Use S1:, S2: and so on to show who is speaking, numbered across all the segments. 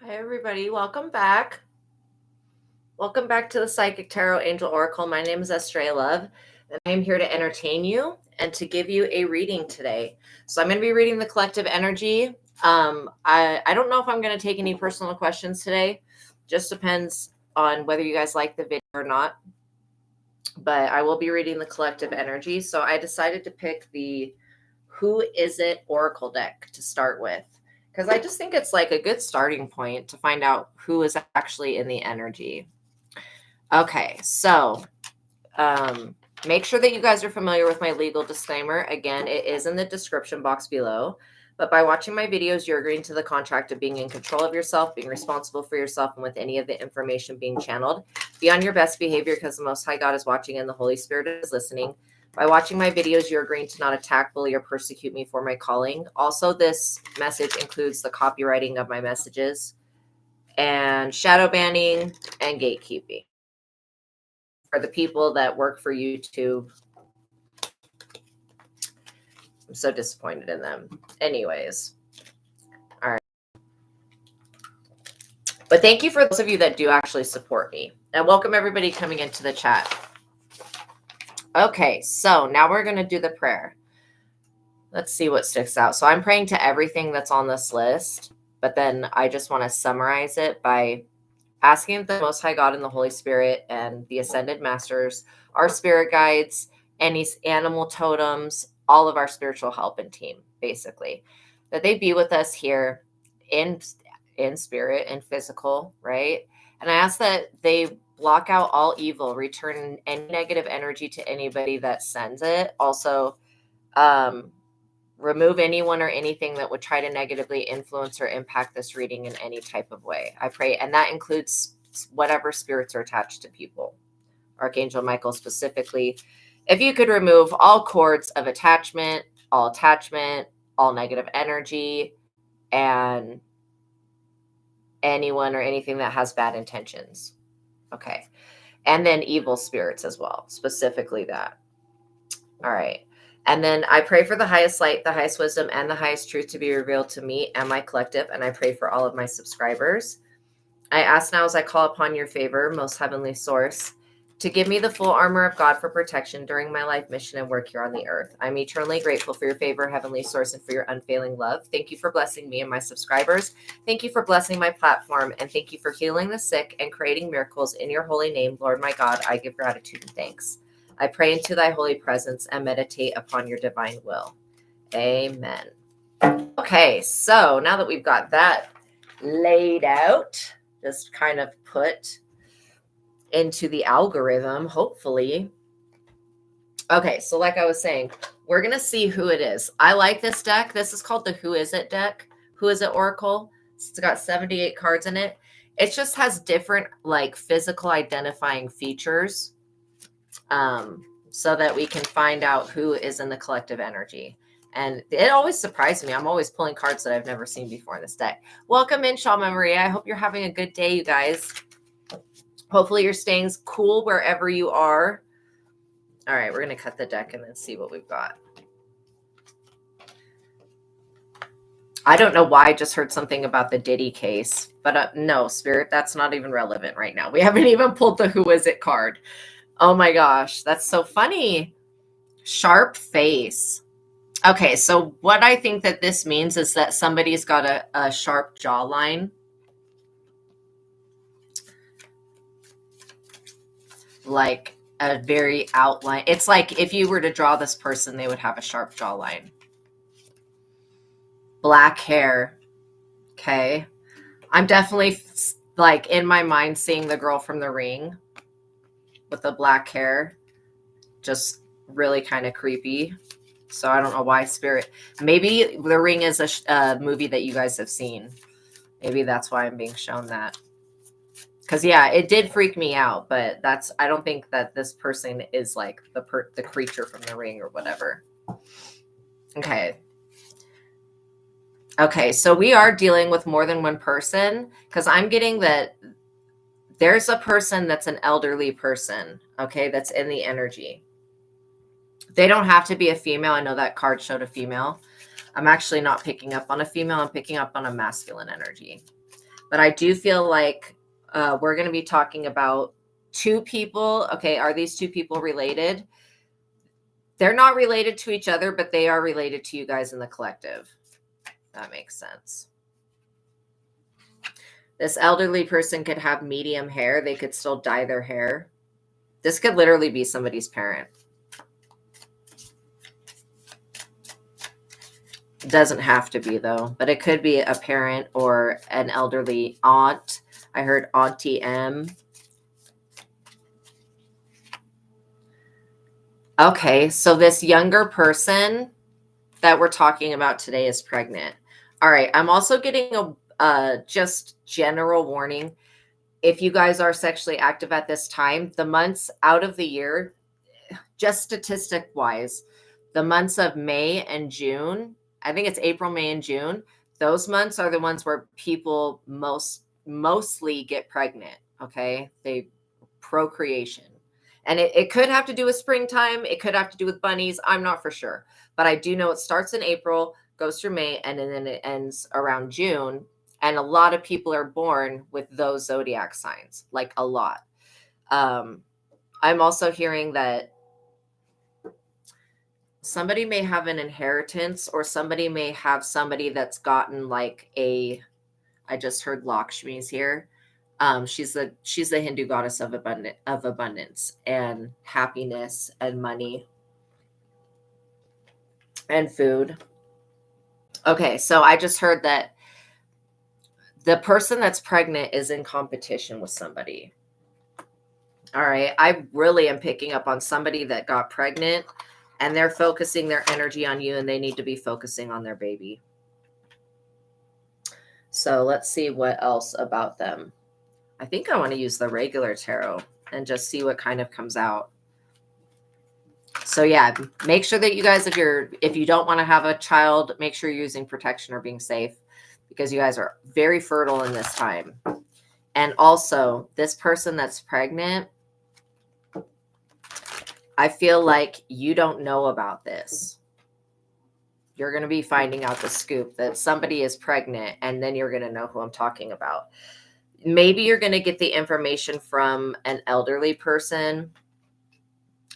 S1: Hi, everybody. Welcome back. Welcome back to the Psychic Tarot Angel Oracle. My name is ASTRAEA Love, and I am here to entertain you and to give you a reading today. So I'm going to be reading the collective energy. I don't know if I'm going to take any personal questions today. Just depends on whether you guys like the video or not. But I will be reading the collective energy. So I decided to pick the Who Is It Oracle deck to start with, because I just think it's like a good starting point to find out who is actually in the energy. Okay, so make sure that you guys are familiar with my legal disclaimer. Again, it is in the description box below. But by watching my videos, you're agreeing to the contract of being in control of yourself, being responsible for yourself, and with any of the information being channeled. Be on your best behavior because the Most High God is watching and the Holy Spirit is listening. By watching my videos, you're agreeing to not attack, bully, or persecute me for my calling. Also, this message includes the copywriting of my messages and shadow banning and gatekeeping. For the people that work for YouTube, I'm so disappointed in them. Anyways, all right. But thank you for those of you that do actually support me. And welcome everybody coming into the chat. Okay, so now we're going to do the prayer. Let's see what sticks out. So I'm praying to everything that's on this list, but then I just want to summarize it by asking the Most High God and the Holy Spirit and the Ascended Masters, our spirit guides, any animal totems, all of our spiritual help and team, basically, that they be with us here in spirit and physical, right? And I ask that they block out all evil, return any negative energy to anybody that sends it. Also, remove anyone or anything that would try to negatively influence or impact this reading in any type of way. I pray, and that includes whatever spirits are attached to people. Archangel Michael specifically, if you could remove all cords of attachment, all negative energy, and anyone or anything that has bad intentions. Okay. And then evil spirits as well, specifically that. All right. And then I pray for the highest light, the highest wisdom, and the highest truth to be revealed to me and my collective. And I pray for all of my subscribers. I ask now as I call upon your favor, most heavenly source, to give me the full armor of God for protection during my life mission and work here on the earth. I'm eternally grateful for your favor, heavenly source, and for your unfailing love. Thank you for blessing me and my subscribers. Thank you for blessing my platform. And thank you for healing the sick and creating miracles in your holy name. Lord my God, I give gratitude and thanks. I pray into thy holy presence and meditate upon your divine will. Amen. Okay, so now that we've got that laid out, just kind of put into the algorithm, hopefully. Okay, so like I was saying, we're going to see who it is. I like this deck. This is called the Who Is It deck. Who Is It Oracle. It's got 78 cards in it. It just has different like physical identifying features so that we can find out who is in the collective energy. And it always surprised me. I'm always pulling cards that I've never seen before in this deck. Welcome in, Shalma Maria. I hope you're having a good day, you guys. Hopefully you're staying cool wherever you are. All right, we're going to cut the deck and then see what we've got. I don't know why I just heard something about the Diddy case, but no, Spirit, that's not even relevant right now. We haven't even pulled the Who Is It card. Oh my gosh, that's so funny. Sharp face. Okay, so what I think that this means is that somebody's got a sharp jawline. Like a very outline. It's like if you were to draw this person, they would have a sharp jawline. Black hair. Okay. I'm definitely like in my mind seeing the girl from The Ring with the black hair. Just really kind of creepy. So I don't know why, Spirit. Maybe The Ring is a movie that you guys have seen. Maybe that's why I'm being shown that. Because, yeah, it did freak me out, but I don't think that this person is like the creature from The Ring or whatever. Okay. Okay, so we are dealing with more than one person because I'm getting that there's a person that's an elderly person, okay, that's in the energy. They don't have to be a female. I know that card showed a female. I'm actually not picking up on a female. I'm picking up on a masculine energy. But I do feel like we're going to be talking about two people. Okay, are these two people related? They're not related to each other, but they are related to you guys in the collective. That makes sense. This elderly person could have medium hair. They could still dye their hair. This could literally be somebody's parent. It doesn't have to be, though, but it could be a parent or an elderly aunt. I heard Auntie M. Okay, so this younger person that we're talking about today is pregnant. All right, I'm also getting a just general warning. If you guys are sexually active at this time, the months out of the year, just statistic wise, the months of May and June, I think it's April, May, and June, those months are the ones where people mostly get pregnant. Okay, they procreation. And it could have to do with springtime. It could have to do with bunnies. I'm not for sure. But I do know it starts in April, goes through May, and then it ends around June. And a lot of people are born with those zodiac signs, like a lot. I'm also hearing that somebody may have an inheritance, or somebody may have somebody that's gotten like I just heard Lakshmi's here. She's the Hindu goddess of abundance and happiness and money and food. Okay, so I just heard that the person that's pregnant is in competition with somebody. All right, I really am picking up on somebody that got pregnant and they're focusing their energy on you, and they need to be focusing on their baby. So let's see what else about them. I think I want to use the regular tarot and just see what kind of comes out. So yeah, make sure that you guys, if you don't want to have a child, make sure you're using protection or being safe, because you guys are very fertile in this time. And also, this person that's pregnant, I feel like you don't know about this. You're going to be finding out the scoop that somebody is pregnant, and then you're going to know who I'm talking about. Maybe you're going to get the information from an elderly person.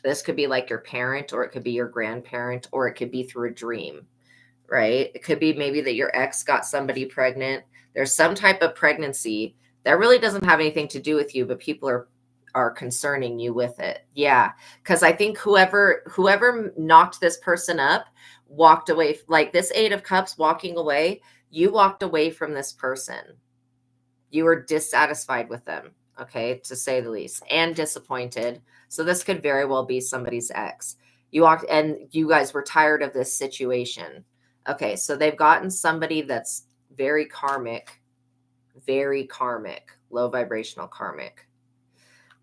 S1: This could be like your parent, or it could be your grandparent, or it could be through a dream, right? It could be maybe that your ex got somebody pregnant. There's some type of pregnancy that really doesn't have anything to do with you, but people are concerning you with it. Yeah, because I think whoever knocked this person up walked away, like this 8 of Cups walking away. You walked away from this person. You were dissatisfied with them, okay, to say the least, and disappointed. So this could very well be somebody's ex. You walked, and you guys were tired of this situation. Okay, so they've gotten somebody that's very karmic, low vibrational karmic.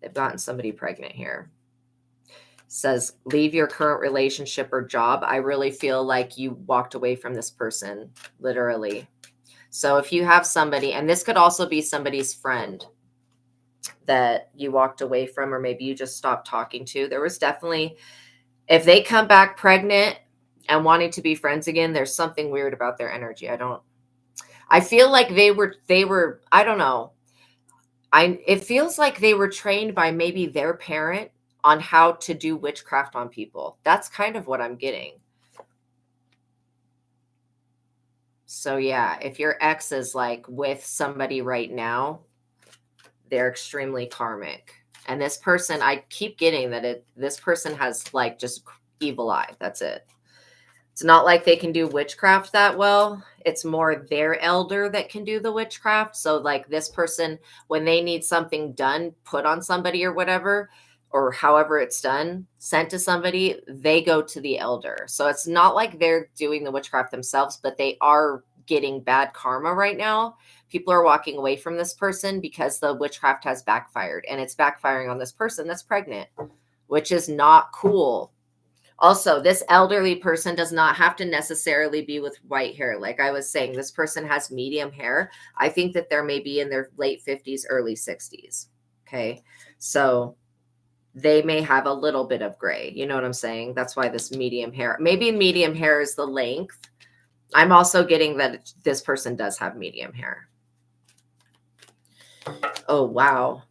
S1: They've gotten somebody pregnant here. Says, leave your current relationship or job. I really feel like you walked away from this person, literally. So if you have somebody, and this could also be somebody's friend that you walked away from, or maybe you just stopped talking to. There was definitely, if they come back pregnant and wanting to be friends again, there's something weird about their energy. I feel like they were, I don't know. It feels like they were trained by maybe their parent on how to do witchcraft on people. That's kind of what I'm getting. So yeah, if your ex is like with somebody right now, they're extremely karmic. And this person, I keep getting that this person has like just evil eye. That's it. It's not like they can do witchcraft that well. It's more their elder that can do the witchcraft. So like this person, when they need something done, put on somebody or whatever, or however it's done, sent to somebody, they go to the elder. So it's not like they're doing the witchcraft themselves, but they are getting bad karma right now. People are walking away from this person because the witchcraft has backfired, and it's backfiring on this person that's pregnant, which is not cool. Also, this elderly person does not have to necessarily be with white hair. Like I was saying, this person has medium hair. I think that they're maybe in their late 50s, early 60s. Okay. So they may have a little bit of gray. You know what I'm saying? That's why this medium hair, maybe medium hair is the length. I'm also getting that this person does have medium hair. Oh, wow.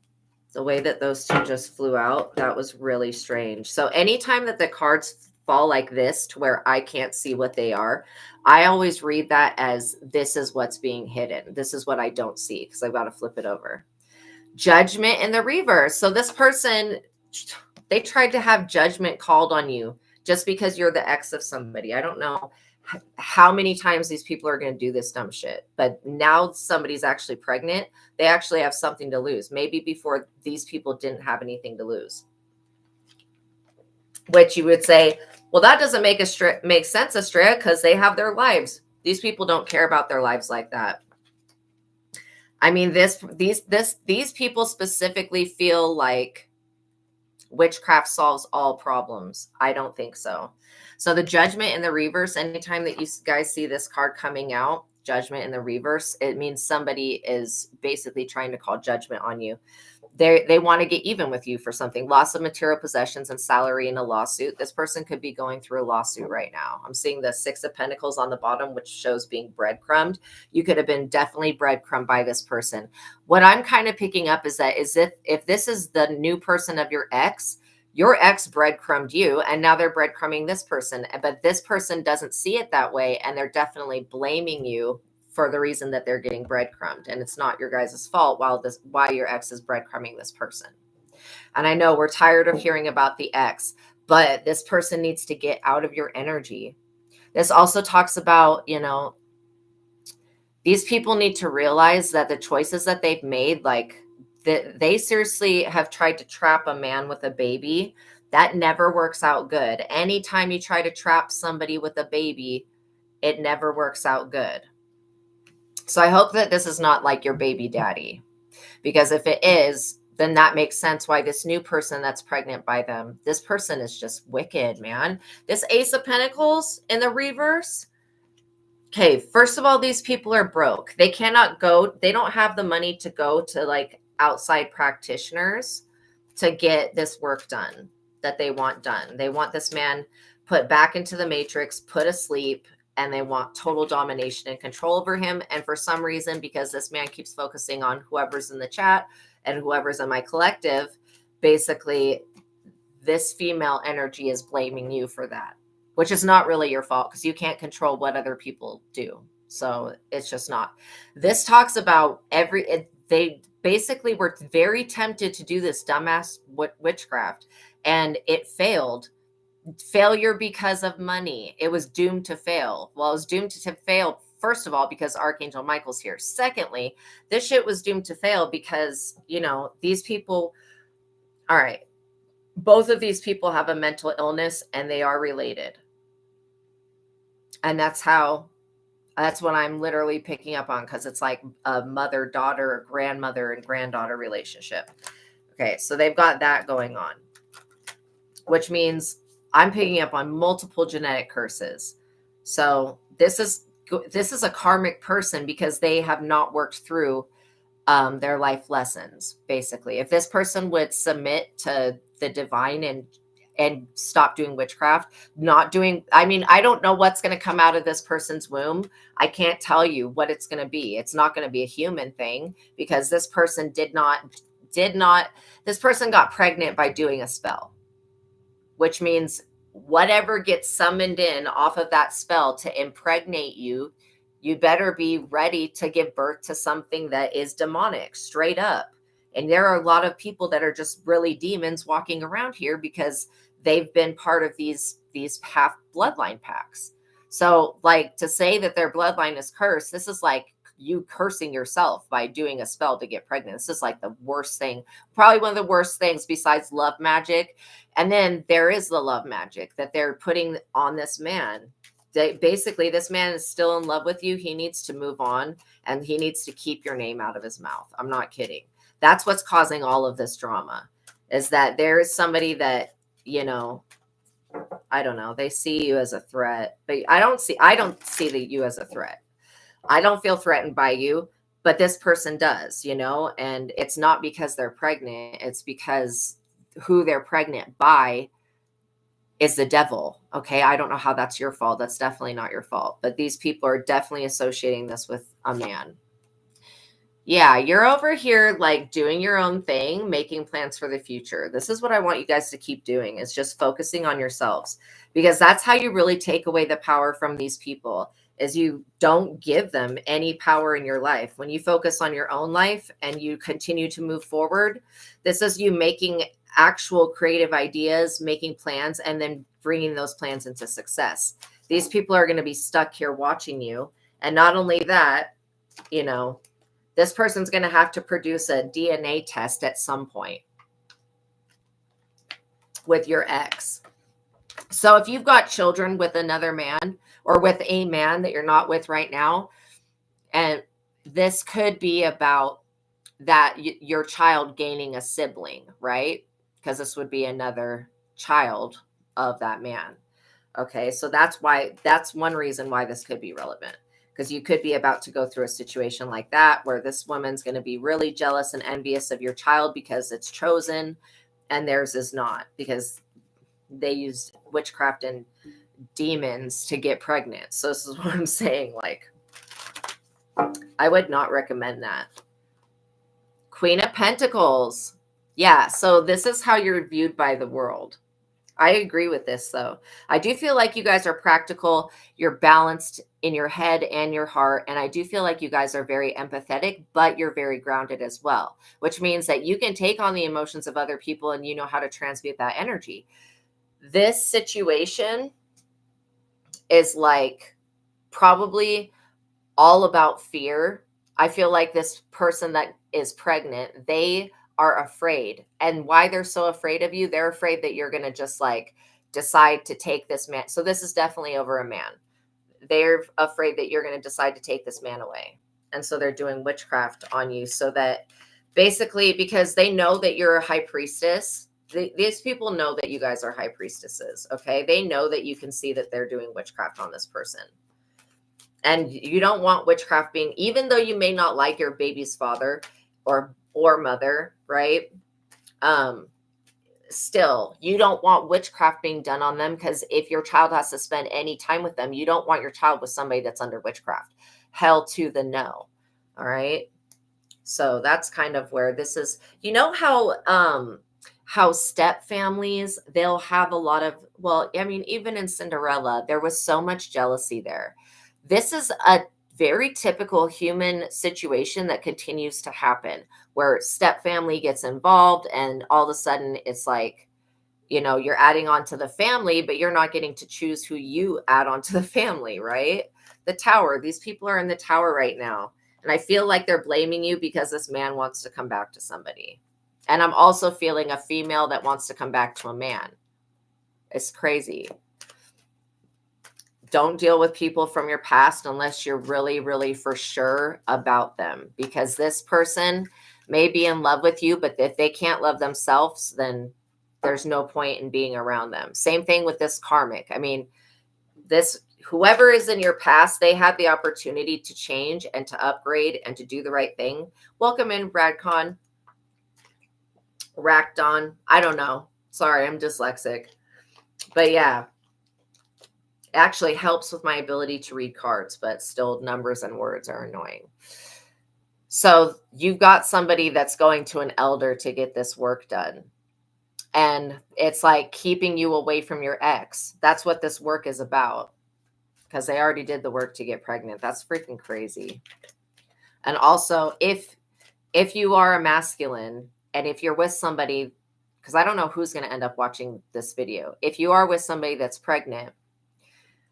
S1: The way that those two just flew out, that was really strange. So anytime that the cards fall like this to where I can't see what they are, I always read that as this is what's being hidden. This is what I don't see because I've got to flip it over. Judgment in the reverse. So this person, they tried to have judgment called on you just because you're the ex of somebody. I don't know how many times these people are going to do this dumb shit, but now somebody's actually pregnant. They actually have something to lose. Maybe before these people didn't have anything to lose, which you would say, well, that doesn't make sense, ASTRAEA, because they have their lives. These people don't care about their lives like that. I mean, these people specifically feel like witchcraft solves all problems. I don't think so. So the judgment in the reverse, anytime that you guys see this card coming out, judgment in the reverse, it means somebody is basically trying to call judgment on you. They want to get even with you for something. Loss of material possessions and salary in a lawsuit. This person could be going through a lawsuit right now. I'm seeing the 6 of Pentacles on the bottom, which shows being breadcrumbed. You could have been definitely breadcrumbed by this person. What I'm kind of picking up is that if this is the new person of your ex breadcrumbed you, and now they're breadcrumbing this person. But this person doesn't see it that way, and they're definitely blaming you for the reason that they're getting breadcrumbed, and it's not your guys' fault why your ex is breadcrumbing this person. And I know we're tired of hearing about the ex, but this person needs to get out of your energy. This also talks about, these people need to realize that the choices that they've made, like they seriously have tried to trap a man with a baby. That never works out good. Anytime you try to trap somebody with a baby, it never works out good. So I hope that this is not like your baby daddy, because if it is, then that makes sense why this new person that's pregnant by them, this person is just wicked, man. This Ace of Pentacles in the reverse. Okay, first of all, these people are broke. They cannot go, they don't have the money to go to like outside practitioners to get this work done that they want done. They want this man put back into the matrix, put asleep, and they want total domination and control over him. And for some reason, because this man keeps focusing on whoever's in the chat and whoever's in my collective, basically this female energy is blaming you for that, which is not really your fault because you can't control what other people do. So it's just not. This talks about they basically were very tempted to do this dumbass witchcraft, and it failed. Failure because of money. It was doomed to fail. Well, it was doomed to fail, first of all, because Archangel Michael's here. Secondly, this shit was doomed to fail because, these people, all right, both of these people have a mental illness and they are related. And that's what I'm literally picking up on, because it's like a mother-daughter, grandmother and granddaughter relationship. Okay, so they've got that going on, which means I'm picking up on multiple genetic curses. So this is a karmic person because they have not worked through their life lessons. Basically, if this person would submit to the divine and stop doing witchcraft, I don't know what's going to come out of this person's womb. I can't tell you what it's going to be. It's not going to be a human thing, because this person this person got pregnant by doing a spell, which means whatever gets summoned in off of that spell to impregnate you, you better be ready to give birth to something that is demonic, straight up. And there are a lot of people that are just really demons walking around here because they've been part of these half bloodline packs. So like, to say that their bloodline is cursed, this is like you cursing yourself by doing a spell to get pregnant. This is like the worst thing, probably one of the worst things besides love magic. And then there is the love magic that they're putting on this man. Basically, this man is still in love with you. He needs to move on, and he needs to keep your name out of his mouth. I'm not kidding. That's what's causing all of this drama, is that there is somebody that, I don't know, they see you as a threat, but I don't see you as a threat. I don't feel threatened by you, but this person does, and it's not because they're pregnant. It's because who they're pregnant by is the devil. Okay. I don't know how that's your fault. That's definitely not your fault, but these people are definitely associating this with a man. Yeah, you're over here like doing your own thing, making plans for the future. This is what I want you guys to keep doing, is just focusing on yourselves, because that's how you really take away the power from these people, is you don't give them any power in your life. When you focus on your own life and you continue to move forward, this is you making actual creative ideas, making plans, and then bringing those plans into success. These people are going to be stuck here watching you. And not only that, you know, this person's going to have to produce a DNA test at some point with your ex. So if you've got children with another man or with a man that you're not with right now, and this could be about that your child gaining a sibling, right? Because this would be another child of that man. Okay, so that's one reason why this could be relevant, because you could be about to go through a situation like that where this woman's going to be really jealous and envious of your child because it's chosen and theirs is not, because they used witchcraft and demons to get pregnant. So this is what I'm saying. Like, I would not recommend that. Queen of Pentacles. Yeah, so this is how you're viewed by the world. I agree with this, though. I do feel like you guys are practical. You're balanced in your head and your heart. And I do feel like you guys are very empathetic, but you're very grounded as well, which means that you can take on the emotions of other people and you know how to transmute that energy. This situation is like probably all about fear. I feel like this person that is pregnant, they are afraid. And why they're so afraid of you, they're afraid that you're going to just like decide to take this man. So this is definitely over a man. They're afraid that you're going to decide to take this man away. And so they're doing witchcraft on you, so that basically, because they know that you're a high priestess, these people know that you guys are high priestesses. Okay. They know that you can see that they're doing witchcraft on this person. And you don't want witchcraft being, even though you may not like your baby's father or mother, right? Still, you don't want witchcraft being done on them, because if your child has to spend any time with them, you don't want your child with somebody that's under witchcraft. Hell to the no. All right. So that's kind of where this is. You know how step families, they'll have a lot of, well, I mean, even in Cinderella, there was so much jealousy there. This is a very typical human situation that continues to happen, where step family gets involved and all of a sudden it's like, you know, you're adding on to the family, but you're not getting to choose who you add on to the family, right? The tower, these people are in the tower right now. And I feel like they're blaming you because this man wants to come back to somebody. And I'm also feeling a female that wants to come back to a man. It's crazy. Don't deal with people from your past unless you're really, really for sure about them, because this person may be in love with you, but if they can't love themselves, then there's no point in being around them. Same thing with this karmic. I mean, this, whoever is in your past, they had the opportunity to change and to upgrade and to do the right thing. Welcome in, Bradcon. Rackdon. I don't know. Sorry, I'm dyslexic. But yeah, actually helps with my ability to read cards, but still numbers and words are annoying. So you've got somebody that's going to an elder to get this work done. And it's like keeping you away from your ex. That's what this work is about, because they already did the work to get pregnant. That's freaking crazy. And also, if you are a masculine and if you're with somebody, because I don't know who's going to end up watching this video. If you are with somebody that's pregnant,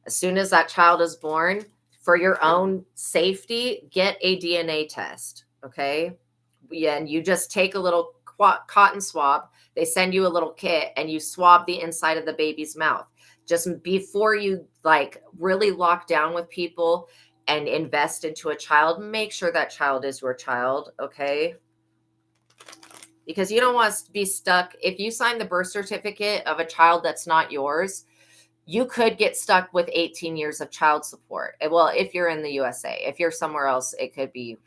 S1: as soon as that child is born, for your own safety, get a DNA test, okay? Yeah, and you just take a little cotton swab. They send you a little kit and you swab the inside of the baby's mouth. Just before you like really lock down with people and invest into a child, make sure that child is your child, okay? Because you don't want to be stuck. If you sign the birth certificate of a child that's not yours, you could get stuck with 18 years of child support. Well, if you're in the USA, if you're somewhere else, it could be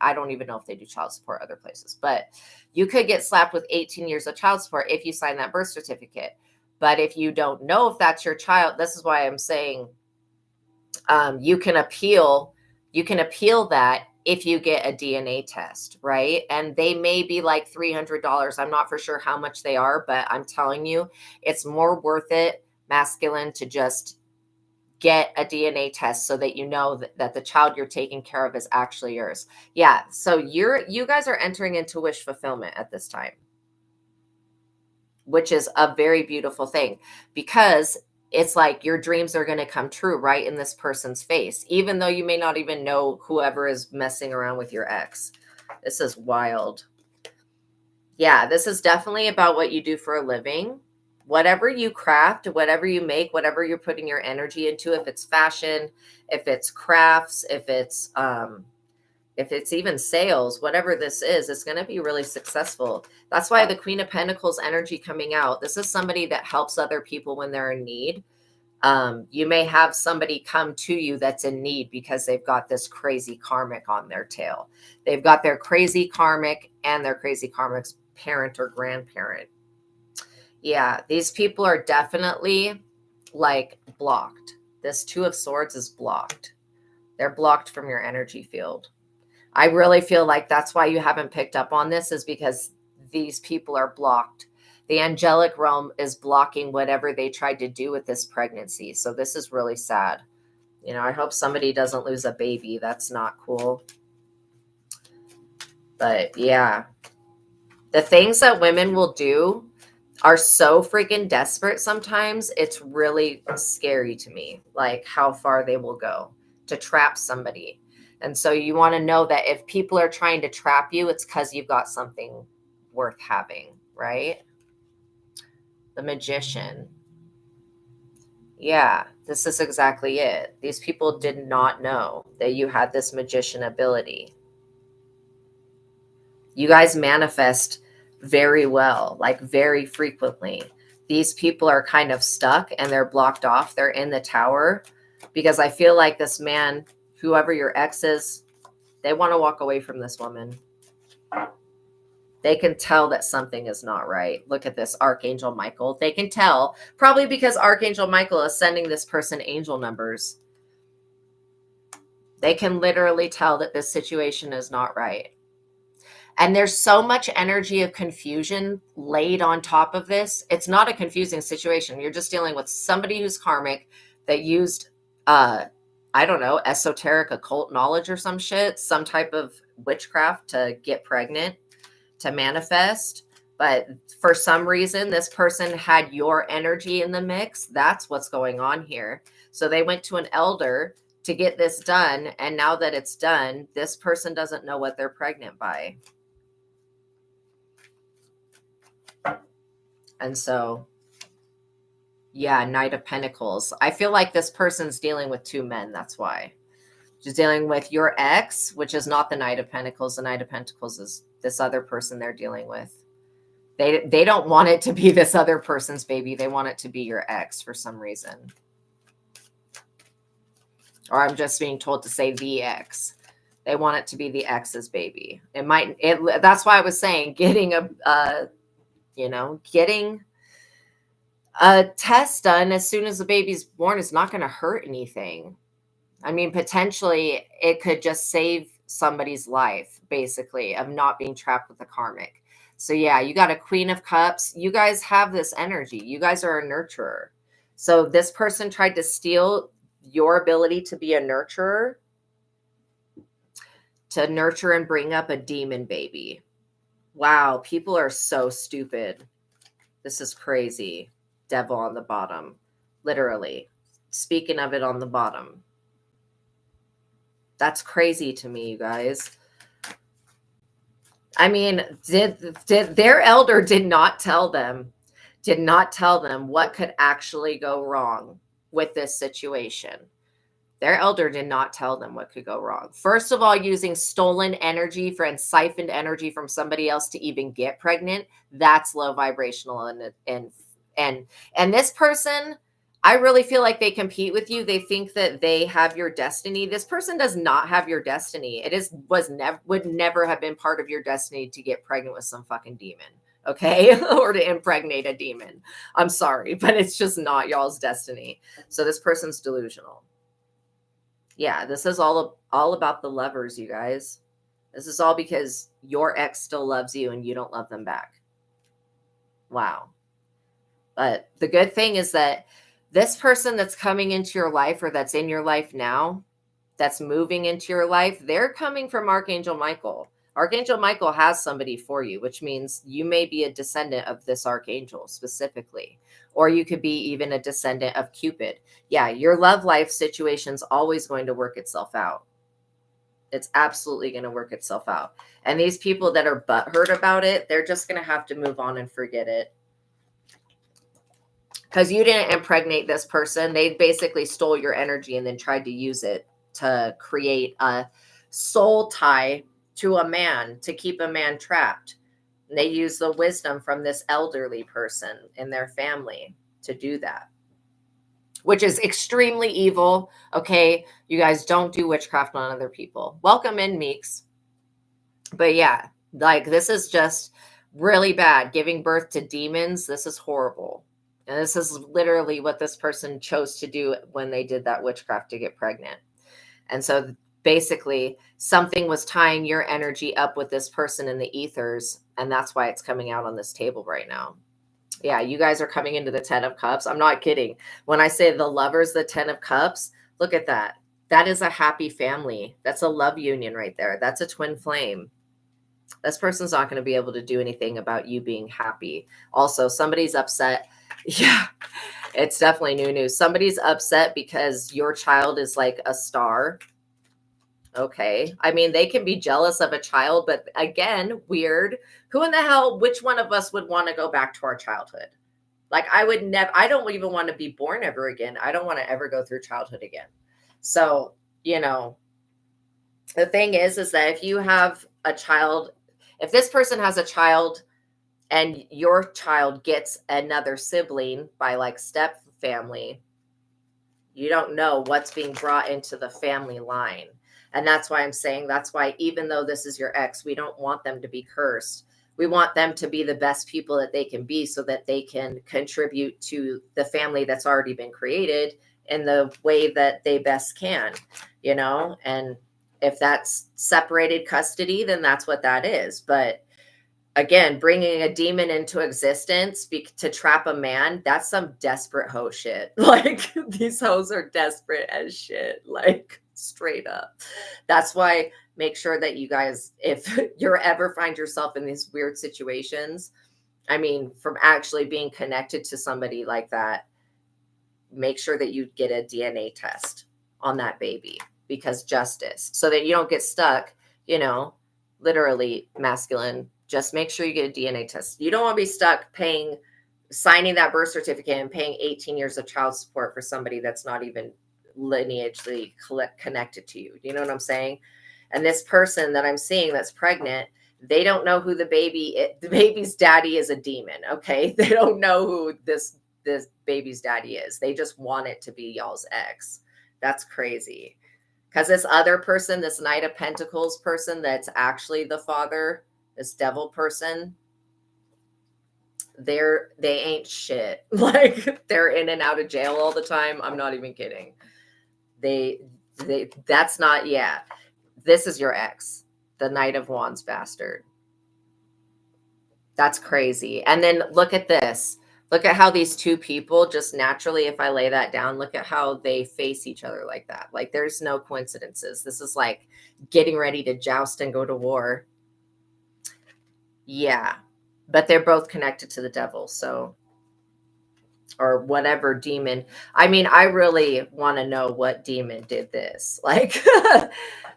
S1: I don't even know if they do child support other places, but you could get slapped with 18 years of child support if you sign that birth certificate. But if you don't know if that's your child, this is why I'm saying you can appeal that if you get a DNA test, right? And they may be like $300. I'm not for sure how much they are, but I'm telling you, it's more worth it, masculine, to just get a DNA test so that you know that the child you're taking care of is actually yours. Yeah. So you guys are entering into wish fulfillment at this time, which is a very beautiful thing, because it's like your dreams are going to come true right in this person's face, even though you may not even know whoever is messing around with your ex. This is wild. Yeah, this is definitely about what you do for a living. Whatever you craft, whatever you make, whatever you're putting your energy into, if it's fashion, if it's crafts, if it's even sales, whatever this is, it's going to be really successful. That's why the Queen of Pentacles energy coming out. This is somebody that helps other people when they're in need. You may have somebody come to you that's in need because they've got this crazy karmic on their tail. They've got their crazy karmic and their crazy karmic's parent or grandparent. Yeah, these people are definitely like blocked. This Two of Swords is blocked. They're blocked from your energy field. I really feel like that's why you haven't picked up on this, is because these people are blocked. The angelic realm is blocking whatever they tried to do with this pregnancy. So this is really sad. You know, I hope somebody doesn't lose a baby. That's not cool. But yeah, the things that women will do are so freaking desperate sometimes. It's really scary to me, like how far they will go to trap somebody. And so you want to know that if people are trying to trap you, it's because you've got something worth having, right? The Magician. Yeah, this is exactly it. These people did not know that you had this magician ability. You guys manifest very well, like very frequently. These people are kind of stuck and they're blocked off. They're in the tower because I feel like this man, whoever your ex is, they want to walk away from this woman. They can tell that something is not right. Look at this, Archangel Michael. They can tell, probably because Archangel Michael is sending this person angel numbers. They can literally tell that this situation is not right. And there's so much energy of confusion laid on top of this. It's not a confusing situation. You're just dealing with somebody who's karmic that used, I don't know, esoteric occult knowledge or some shit, some type of witchcraft to get pregnant, to manifest. But for some reason, this person had your energy in the mix. That's what's going on here. So they went to an elder to get this done. And now that it's done, this person doesn't know what they're pregnant by. And so, yeah, Knight of Pentacles. I feel like this person's dealing with two men. That's why. She's dealing with your ex, which is not the Knight of Pentacles. The Knight of Pentacles is this other person they're dealing with. They don't want it to be this other person's baby. They want it to be your ex for some reason. Or I'm just being told to say the ex. They want it to be the ex's baby. That's why I was saying getting getting a test done as soon as the baby's born is not going to hurt anything. I mean, potentially it could just save somebody's life, basically, of not being trapped with a karmic. So yeah, you got a Queen of Cups. You guys have this energy. You guys are a nurturer. So this person tried to steal your ability to be a nurturer, to nurture and bring up a demon baby. Wow, people are so stupid. This is crazy. Devil on the bottom. Literally. Speaking of it on the bottom. That's crazy to me, you guys. I mean, did their elder did not tell them what could actually go wrong with this situation. Their elder did not tell them what could go wrong. First of all, using stolen energy and siphoned energy from somebody else to even get pregnant, that's low vibrational. And this person, I really feel like they compete with you. They think that they have your destiny. This person does not have your destiny. Would never have been part of your destiny to get pregnant with some fucking demon. Okay. Or to impregnate a demon. I'm sorry, but it's just not y'all's destiny. So this person's delusional. Yeah, this is all about the lovers, you guys. This is all because your ex still loves you and you don't love them back. Wow. But the good thing is that this person that's coming into your life, or that's in your life now, that's moving into your life, they're coming from Archangel Michael. Archangel Michael has somebody for you, which means you may be a descendant of this archangel specifically, or you could be even a descendant of Cupid. Yeah, your love life situation's always going to work itself out. It's absolutely going to work itself out. And these people that are butthurt about it, they're just going to have to move on and forget it. Because you didn't impregnate this person. They basically stole your energy and then tried to use it to create a soul tie to a man, to keep a man trapped. And they use the wisdom from this elderly person in their family to do that, which is extremely evil. Okay, you guys don't do witchcraft on other people. Welcome in, Meeks. But yeah, like this is just really bad. Giving birth to demons, this is horrible. And this is literally what this person chose to do when they did that witchcraft to get pregnant. And so basically something was tying your energy up with this person in the ethers. And that's why it's coming out on this table right now. Yeah, you guys are coming into the 10 of Cups. I'm not kidding. When I say the lovers, the 10 of Cups, look at that. That is a happy family. That's a love union right there. That's a twin flame. This person's not going to be able to do anything about you being happy. Also, somebody's upset. Yeah, it's definitely new news. Somebody's upset because your child is like a star. Okay. I mean, they can be jealous of a child, but again, weird. Who in the hell, which one of us would want to go back to our childhood? Like, I would never, I don't even want to be born ever again. I don't want to ever go through childhood again. So, you know, the thing is that if you have a child, if this person has a child and your child gets another sibling by like step family, you don't know what's being brought into the family line. And that's why I'm saying, that's why even though this is your ex, we don't want them to be cursed. We want them to be the best people that they can be so that they can contribute to the family that's already been created in the way that they best can, you know? And if that's separated custody, then that's what that is. But again, bringing a demon into existence to trap a man, that's some desperate hoe shit. Like, these hoes are desperate as shit, like straight up. That's why make sure that you guys, if you ever find yourself in these weird situations, I mean, from actually being connected to somebody like that, make sure that you get a DNA test on that baby, because justice, so that you don't get stuck, you know, literally masculine. Just make sure you get a DNA test. You don't want to be stuck signing that birth certificate and paying 18 years of child support for somebody that's not even lineagely connected to you. You know what I'm saying? And this person that I'm seeing that's pregnant, they don't know who the baby's daddy is a demon. Okay. They don't know who this baby's daddy is. They just want it to be y'all's ex. That's crazy. Because this other person, this Knight of Pentacles person that's actually the father, this devil person, they ain't shit. Like, they're in and out of jail all the time. I'm not even kidding. That's not, yeah. This is your ex, the Knight of Wands bastard. That's crazy. And then look at this. Look at how these two people just naturally, if I lay that down, look at how they face each other like that. Like, there's no coincidences. This is like getting ready to joust and go to war. Yeah. But they're both connected to the devil. So, or whatever demon. I mean, I really want to know what demon did this. Like,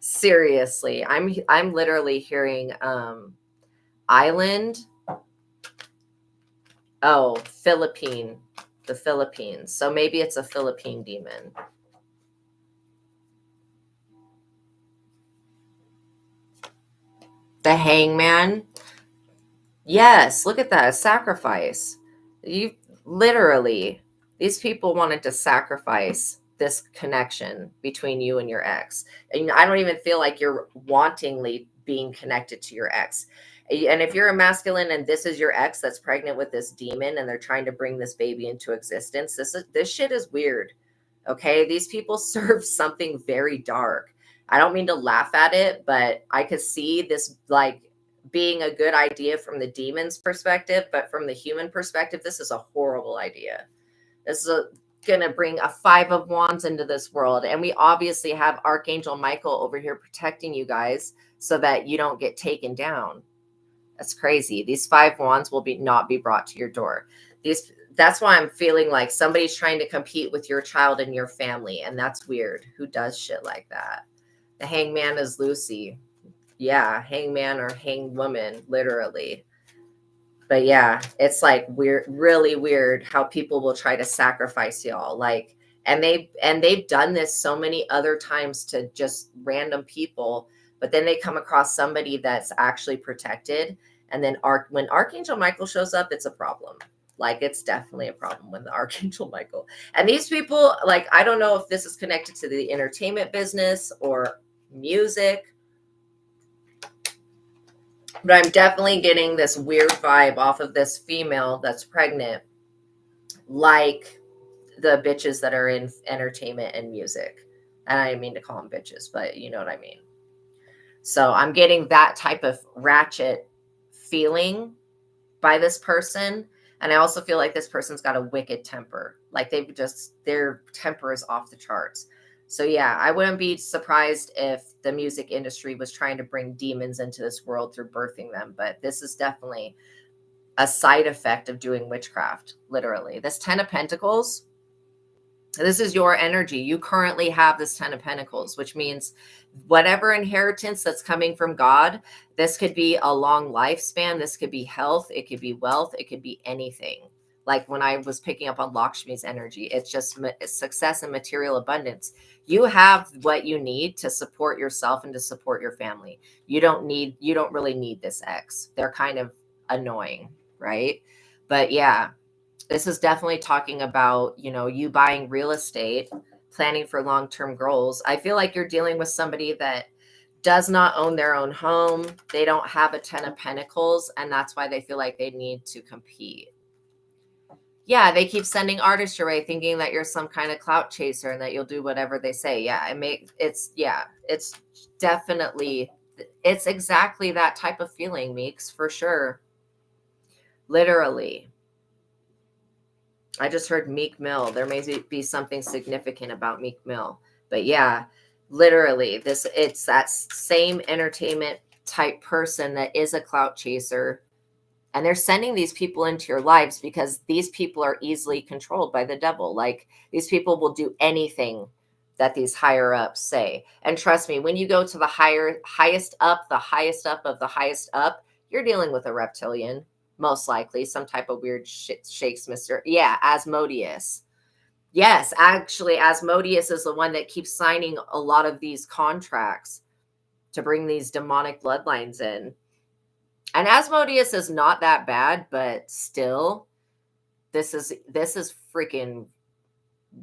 S1: seriously, I'm literally hearing island. Oh, the Philippines. So maybe it's a Philippine demon. The Hangman. Yes, look at that. A sacrifice. You literally, these people wanted to sacrifice this connection between you and your ex. And I don't even feel like you're wantingly being connected to your ex. And if you're a masculine and this is your ex that's pregnant with this demon and they're trying to bring this baby into existence, this shit is weird. Okay. These people serve something very dark. I don't mean to laugh at it, but I could see this like being a good idea from the demon's perspective, but from the human perspective, this is a horrible idea. This is going to bring a 5 of Wands into this world. And we obviously have Archangel Michael over here protecting you guys so that you don't get taken down. That's crazy. These 5 Wands will not be brought to your door. That's why I'm feeling like somebody's trying to compete with your child and your family. And that's weird. Who does shit like that? The Hangman is Lucy. Yeah, hangman or hanged woman, literally. But yeah, it's like weird, really weird how people will try to sacrifice y'all. Like, and they've done this so many other times to just random people, but then they come across somebody that's actually protected. And then when Archangel Michael shows up, it's a problem. Like, it's definitely a problem when the Archangel Michael. And these people, like, I don't know if this is connected to the entertainment business or music, but I'm definitely getting this weird vibe off of this female that's pregnant, like the bitches that are in entertainment and music. And I didn't mean to call them bitches, but you know what I mean. So I'm getting that type of ratchet feeling by this person. And I also feel like this person's got a wicked temper. Like their temper is off the charts. So yeah, I wouldn't be surprised if the music industry was trying to bring demons into this world through birthing them. But this is definitely a side effect of doing witchcraft, literally. This 10 of Pentacles, this is your energy. You currently have this 10 of Pentacles, which means whatever inheritance that's coming from God, this could be a long lifespan. This could be health. It could be wealth. It could be anything. Like when I was picking up on Lakshmi's energy, it's just success and material abundance. You have what you need to support yourself and to support your family. You don't really need this ex. They're kind of annoying, right? But yeah, this is definitely talking about, you buying real estate, planning for long-term goals. I feel like you're dealing with somebody that does not own their own home. They don't have a 10 of Pentacles, and that's why they feel like they need to compete. Yeah, they keep sending artists your way thinking that you're some kind of clout chaser and that you'll do whatever they say. Yeah, it's definitely, it's exactly that type of feeling, Meeks, for sure. Literally. I just heard Meek Mill. There may be something significant about Meek Mill. But yeah, literally, it's that same entertainment type person that is a clout chaser. And they're sending these people into your lives because these people are easily controlled by the devil. Like, these people will do anything that these higher ups say. And trust me, when you go to the highest up of the highest up, you're dealing with a reptilian. Most likely some type of weird shakes mister. Yeah, Asmodeus. Yes, actually, Asmodeus is the one that keeps signing a lot of these contracts to bring these demonic bloodlines in. And Asmodeus is not that bad, but still, this is freaking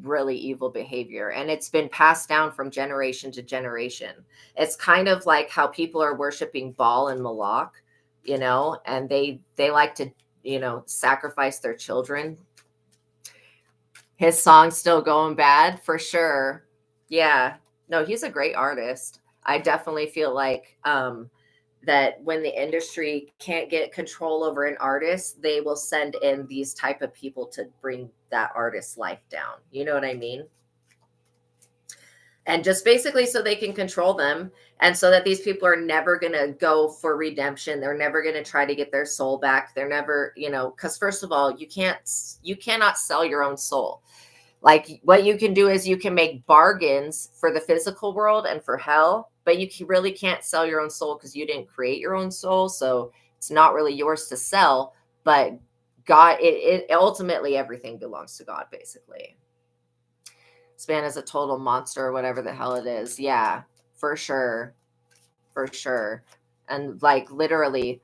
S1: really evil behavior. And it's been passed down from generation to generation. It's kind of like how people are worshiping Baal and Moloch, and they like to, sacrifice their children. His song's still going bad for sure. Yeah. No, he's a great artist. I definitely feel like that when the industry can't get control over an artist, they will send in these type of people to bring that artist's life down. You know what I mean? And just basically so they can control them, and so that these people are never going to go for redemption. They're never going to try to get their soul back. They're never, because first of all, you cannot sell your own soul. Like, what you can do is you can make bargains for the physical world and for hell, but you really can't sell your own soul because you didn't create your own soul. So it's not really yours to sell, but God, it ultimately everything belongs to God, basically. This man is a total monster or whatever the hell it is. Yeah, for sure. For sure. And like, literally,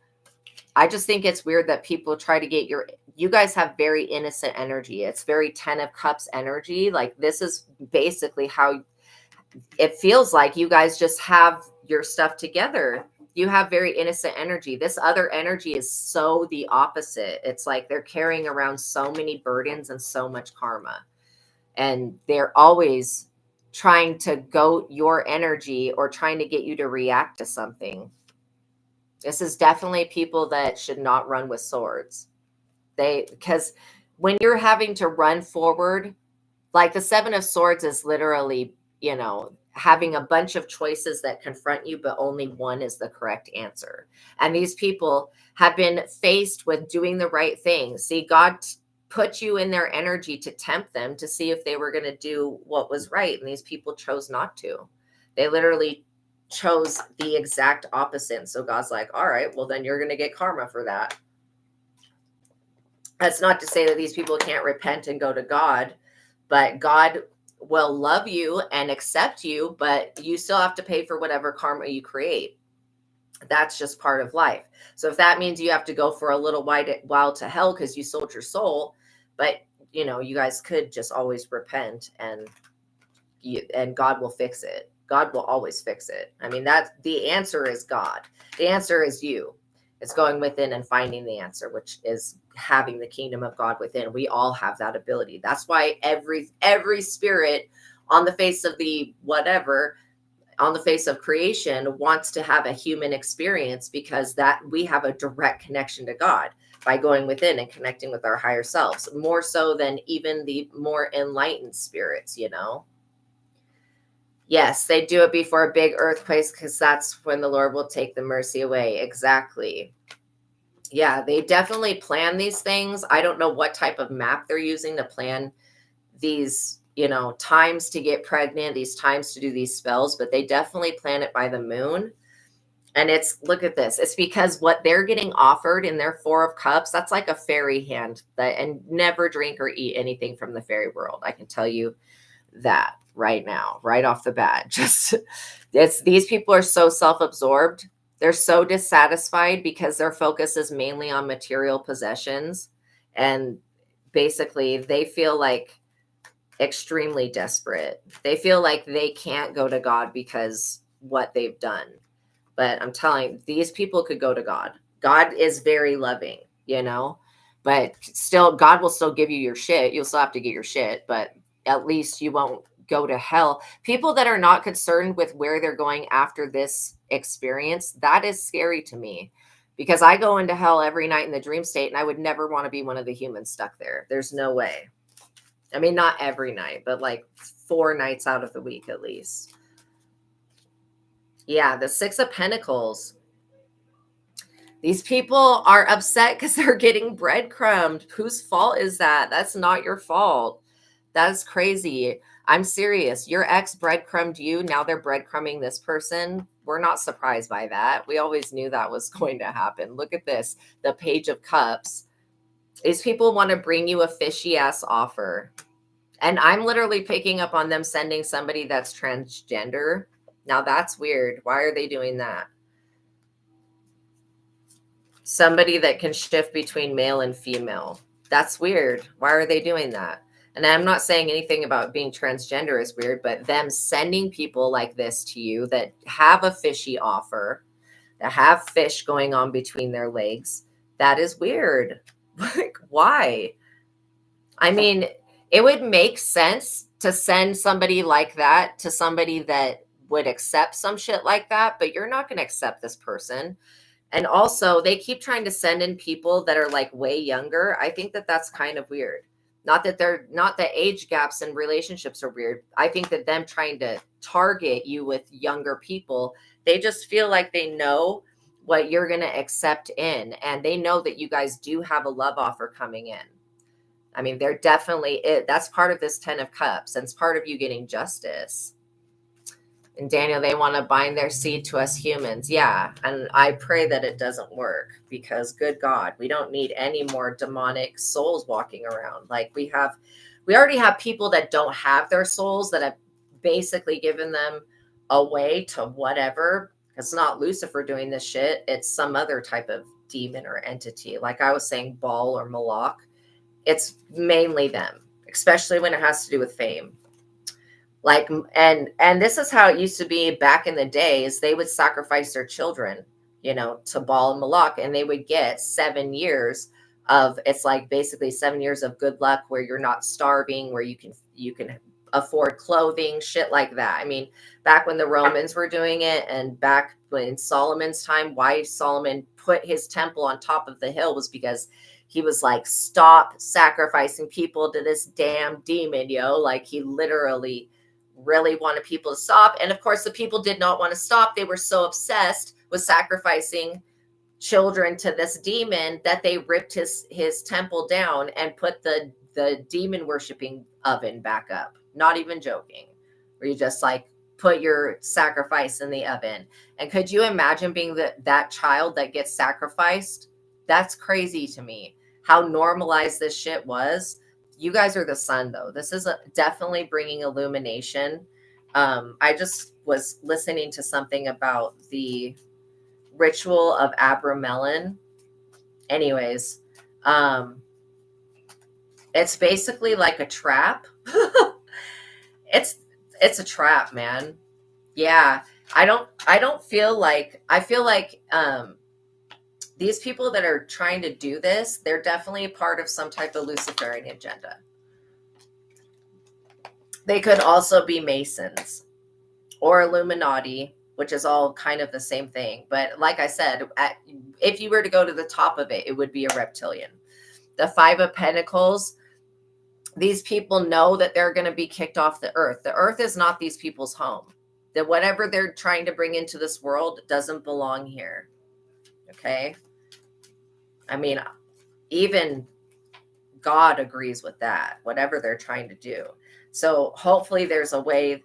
S1: I just think it's weird that people try to get you guys have very innocent energy. It's very 10 of Cups energy. Like, this is basically how it feels like you guys just have your stuff together. You have very innocent energy. This other energy is so the opposite. It's like they're carrying around so many burdens and so much karma. And they're always trying to goat your energy or trying to get you to react to something. This is definitely people that should not run with swords. Because when you're having to run forward, like the Seven of Swords is literally, having a bunch of choices that confront you, but only one is the correct answer. And these people have been faced with doing the right thing. See, God put you in their energy to tempt them to see if they were going to do what was right. And these people chose not to. They literally chose the exact opposite. So God's like, all right, well, then you're going to get karma for that. That's not to say that these people can't repent and go to God, but God will love you and accept you, but you still have to pay for whatever karma you create. That's just part of life. So if that means you have to go for a little while to hell because you sold your soul, but you guys could just always repent and God will fix it. God will always fix it. I mean, the answer is God. The answer is you. It's going within and finding the answer, which is having the kingdom of God within. We all have that ability. That's why every spirit on the face of on the face of creation wants to have a human experience, because that we have a direct connection to God by going within and connecting with our higher selves, more so than even the more enlightened spirits, Yes, they do it before a big earthquake because that's when the Lord will take the mercy away. Exactly. Yeah, they definitely plan these things. I don't know what type of map they're using to plan these, times to get pregnant, these times to do these spells, but they definitely plan it by the moon. And look at this. It's because what they're getting offered in their Four of Cups, that's like a fairy hand, and never drink or eat anything from the fairy world. I can tell you that right now, right off the bat. These people are so self-absorbed. They're so dissatisfied because their focus is mainly on material possessions. And basically they feel like extremely desperate. They feel like they can't go to God because what they've done. But I'm telling you, these people could go to God. God is very loving, but still, God will still give you your shit. You'll still have to get your shit, but at least you won't go to hell. People that are not concerned with where they're going after this experience, that is scary to me, because I go into hell every night in the dream state, and I would never want to be one of the humans stuck there. There's no way. I mean, not every night, but like 4 nights out of the week at least. Yeah, the Six of Pentacles. These people are upset because they're getting breadcrumbed. Whose fault is that? That's not your fault. That's crazy. I'm serious. Your ex breadcrumbed you. Now they're breadcrumbing this person. We're not surprised by that. We always knew that was going to happen. Look at this. The Page of Cups. These people want to bring you a fishy ass offer. And I'm literally picking up on them sending somebody that's transgender. Now that's weird. Why are they doing that? Somebody that can shift between male and female. That's weird. Why are they doing that? And I'm not saying anything about being transgender is weird, but them sending people like this to you that have a fishy offer, that have fish going on between their legs, that is weird. Like, why? I mean, it would make sense to send somebody like that to somebody that would accept some shit like that, but you're not going to accept this person. And also, they keep trying to send in people that are like way younger. I think that that's kind of weird. Not the age gaps in relationships are weird. I think that them trying to target you with younger people, they just feel like they know what you're going to accept in. And they know that you guys do have a love offer coming in. I mean, they're definitely it. That's part of this 10 of Cups, and it's part of you getting justice. And Daniel, they want to bind their seed to us humans. Yeah. And I pray that it doesn't work, because good God, we don't need any more demonic souls walking around. Like we already have people that don't have their souls, that have basically given them away to whatever. It's not Lucifer doing this shit. It's some other type of demon or entity. Like I was saying, Baal or Moloch. It's mainly them, especially when it has to do with fame. Like, and this is how it used to be back in the days. They would sacrifice their children, to Baal and Moloch, and they would get 7 years of, it's like basically 7 years of good luck where you're not starving, where you can afford clothing, shit like that. I mean, back when the Romans were doing it, and back when Solomon's time, why Solomon put his temple on top of the hill was because he was like, stop sacrificing people to this damn demon, yo. Like, he literally really wanted people to stop. And of course, the people did not want to stop. They were so obsessed with sacrificing children to this demon that they ripped his temple down and put the demon worshiping oven back up. Not even joking. Where you just like put your sacrifice in the oven. And could you imagine being that child that gets sacrificed? That's crazy to me. How normalized this shit was. You guys are the sun, though. This is definitely bringing illumination. I just was listening to something about the ritual of Abramelin. Anyways, it's basically like a trap. It's a trap, man. Yeah. I feel like these people that are trying to do this, they're definitely a part of some type of Luciferian agenda. They could also be Masons or Illuminati, which is all kind of the same thing. But like I said, if you were to go to the top of it, it would be a reptilian. The Five of Pentacles, these people know that they're going to be kicked off the earth. The earth is not these people's home. That whatever they're trying to bring into this world doesn't belong here. Okay? I mean, even God agrees with that, whatever they're trying to do. So hopefully there's a way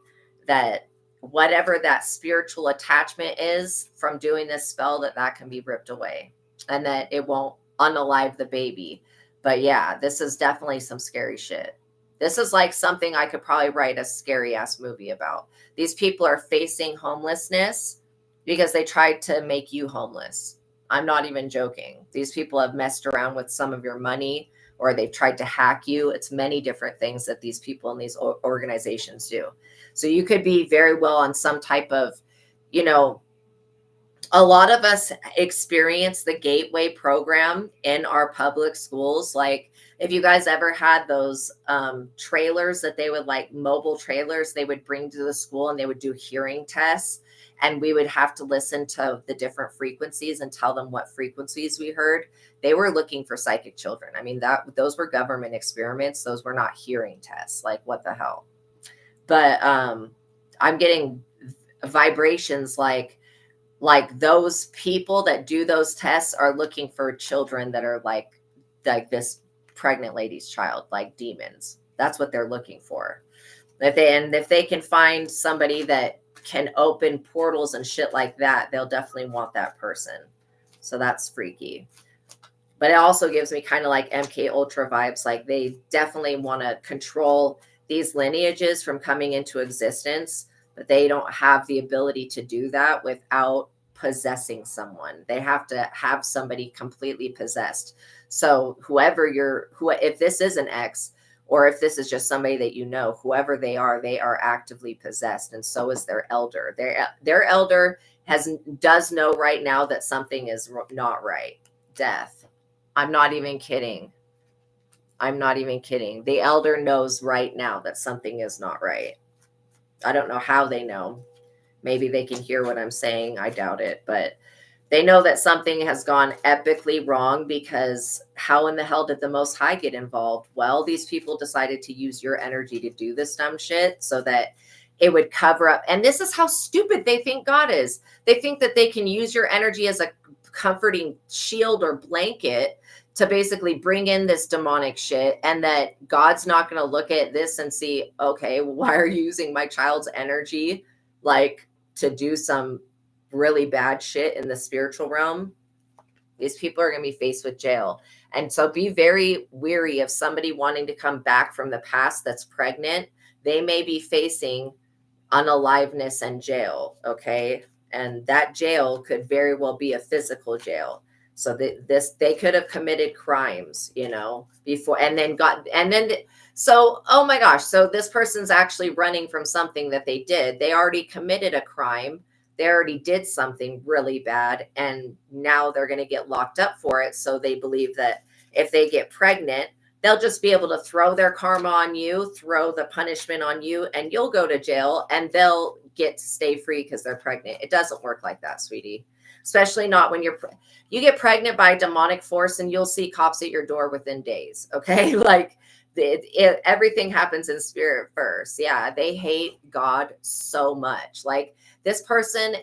S1: that whatever that spiritual attachment is from doing this spell, that can be ripped away and that it won't unalive the baby. But yeah, this is definitely some scary shit. This is like something I could probably write a scary ass movie about. These people are facing homelessness because they tried to make you homeless. I'm not even joking. These people have messed around with some of your money, or they've tried to hack you. It's many different things that these people in these organizations do. So you could be very well on some type of, a lot of us experience the Gateway program in our public schools. Like, if you guys ever had those trailers that they would, like mobile trailers, they would bring to the school and they would do hearing tests. And we would have to listen to the different frequencies and tell them what frequencies we heard. They were looking for psychic children. I mean, those were government experiments. Those were not hearing tests. Like, what the hell? But I'm getting vibrations like those people that do those tests are looking for children that are like this pregnant lady's child, like demons. That's what they're looking for. If they can find somebody that can open portals and shit like that, they'll definitely want that person. So that's freaky. But it also gives me kind of like MK Ultra vibes. Like, they definitely want to control these lineages from coming into existence, but they don't have the ability to do that without possessing someone. They have to have somebody completely possessed. So if this is an ex, or if this is just somebody that whoever they are actively possessed, and so is their elder. Their elder does know right now that something is not right. Death. I'm not even kidding. The elder knows right now that something is not right. I don't know how they know. Maybe they can hear what I'm saying. I doubt it, but they know that something has gone epically wrong, because how in the hell did the Most High get involved? Well, these people decided to use your energy to do this dumb shit so that it would cover up. And this is how stupid they think God is. They think that they can use your energy as a comforting shield or blanket to basically bring in this demonic shit, and that God's not going to look at this and see, okay, why are you using my child's energy like to do some really bad shit in the spiritual realm? These people are going to be faced with jail. And so be very weary of somebody wanting to come back from the past that's pregnant. They may be facing unaliveness and jail. Okay. And that jail could very well be a physical jail. So they could have committed crimes, before, so, oh my gosh. So this person's actually running from something that they did. They already committed a crime. They already did something really bad, and now they're going to get locked up for it. So they believe that if they get pregnant, they'll just be able to throw their karma on you, throw the punishment on you, and you'll go to jail and they'll get to stay free because they're pregnant. It doesn't work like that, sweetie. Especially not when you get pregnant by a demonic force and you'll see cops at your door within days. Okay. Like everything happens in spirit first. Yeah. They hate God so much. Like this person,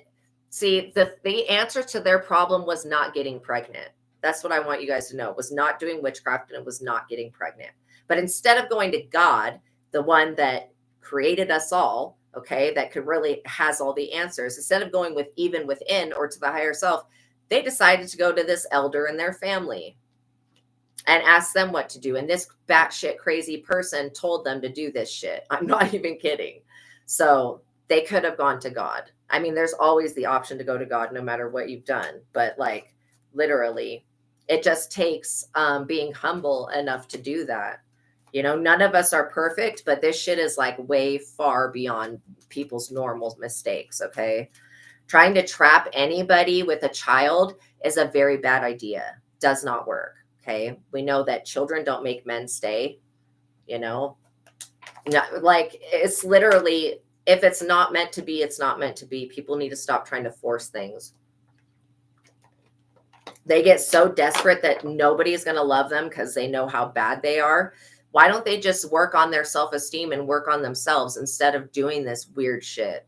S1: see, the answer to their problem was not getting pregnant. That's what I want you guys to know. It was not doing witchcraft and it was not getting pregnant. But instead of going to God, the one that created us all, okay, that could really has all the answers, instead of going with even within or to the higher self, they decided to go to this elder in their family and ask them what to do. And this batshit crazy person told them to do this shit. I'm not even kidding. So they could have gone to God. I mean, there's always the option to go to God no matter what you've done. But like literally, it just takes being humble enough to do that. You know, none of us are perfect, but this shit is like way far beyond people's normal mistakes. Okay. Trying to trap anybody with a child is a very bad idea. Does not work. Okay. We know that children don't make men stay, you know, like it's literally, if it's not meant to be, it's not meant to be. People need to stop trying to force things. They get so desperate that nobody is going to love them because they know how bad they are. Why don't they just work on their self-esteem and work on themselves instead of doing this weird shit?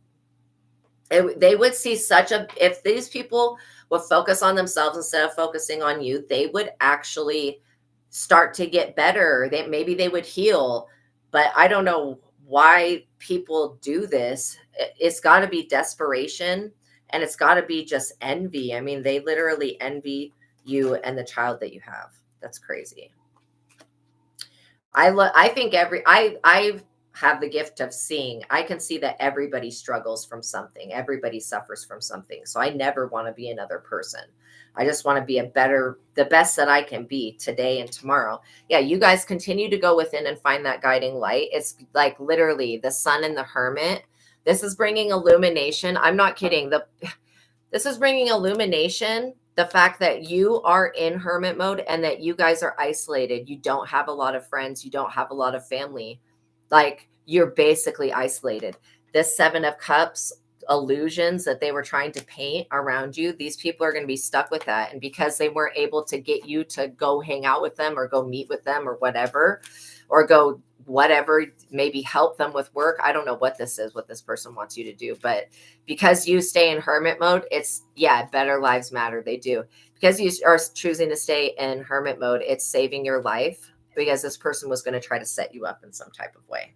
S1: They would see if these people would focus on themselves instead of focusing on you, they would actually start to get better. Maybe they would heal, but I don't know why people do this. It's got to be desperation. And it's got to be just envy. I mean, they literally envy you and the child that you have. That's crazy. I think I have the gift of seeing. I can see that everybody struggles from something. Everybody suffers from something. So I never want to be another person. I just want to be the best that I can be today and tomorrow. Yeah, you guys continue to go within and find that guiding light. It's like literally the sun and the hermit. This is bringing illumination. I'm not kidding. This is bringing illumination. The fact that you are in hermit mode and that you guys are isolated. You don't have a lot of friends. You don't have a lot of family. Like you're basically isolated. This 7 of Cups illusions that they were trying to paint around you, these people are going to be stuck with that. And because they weren't able to get you to go hang out with them or go meet with them or whatever, or go whatever, maybe help them with work. I don't know what this is, what this person wants you to do, but because you stay in hermit mode, better lives matter. They do. Because you are choosing to stay in hermit mode, it's saving your life because this person was going to try to set you up in some type of way,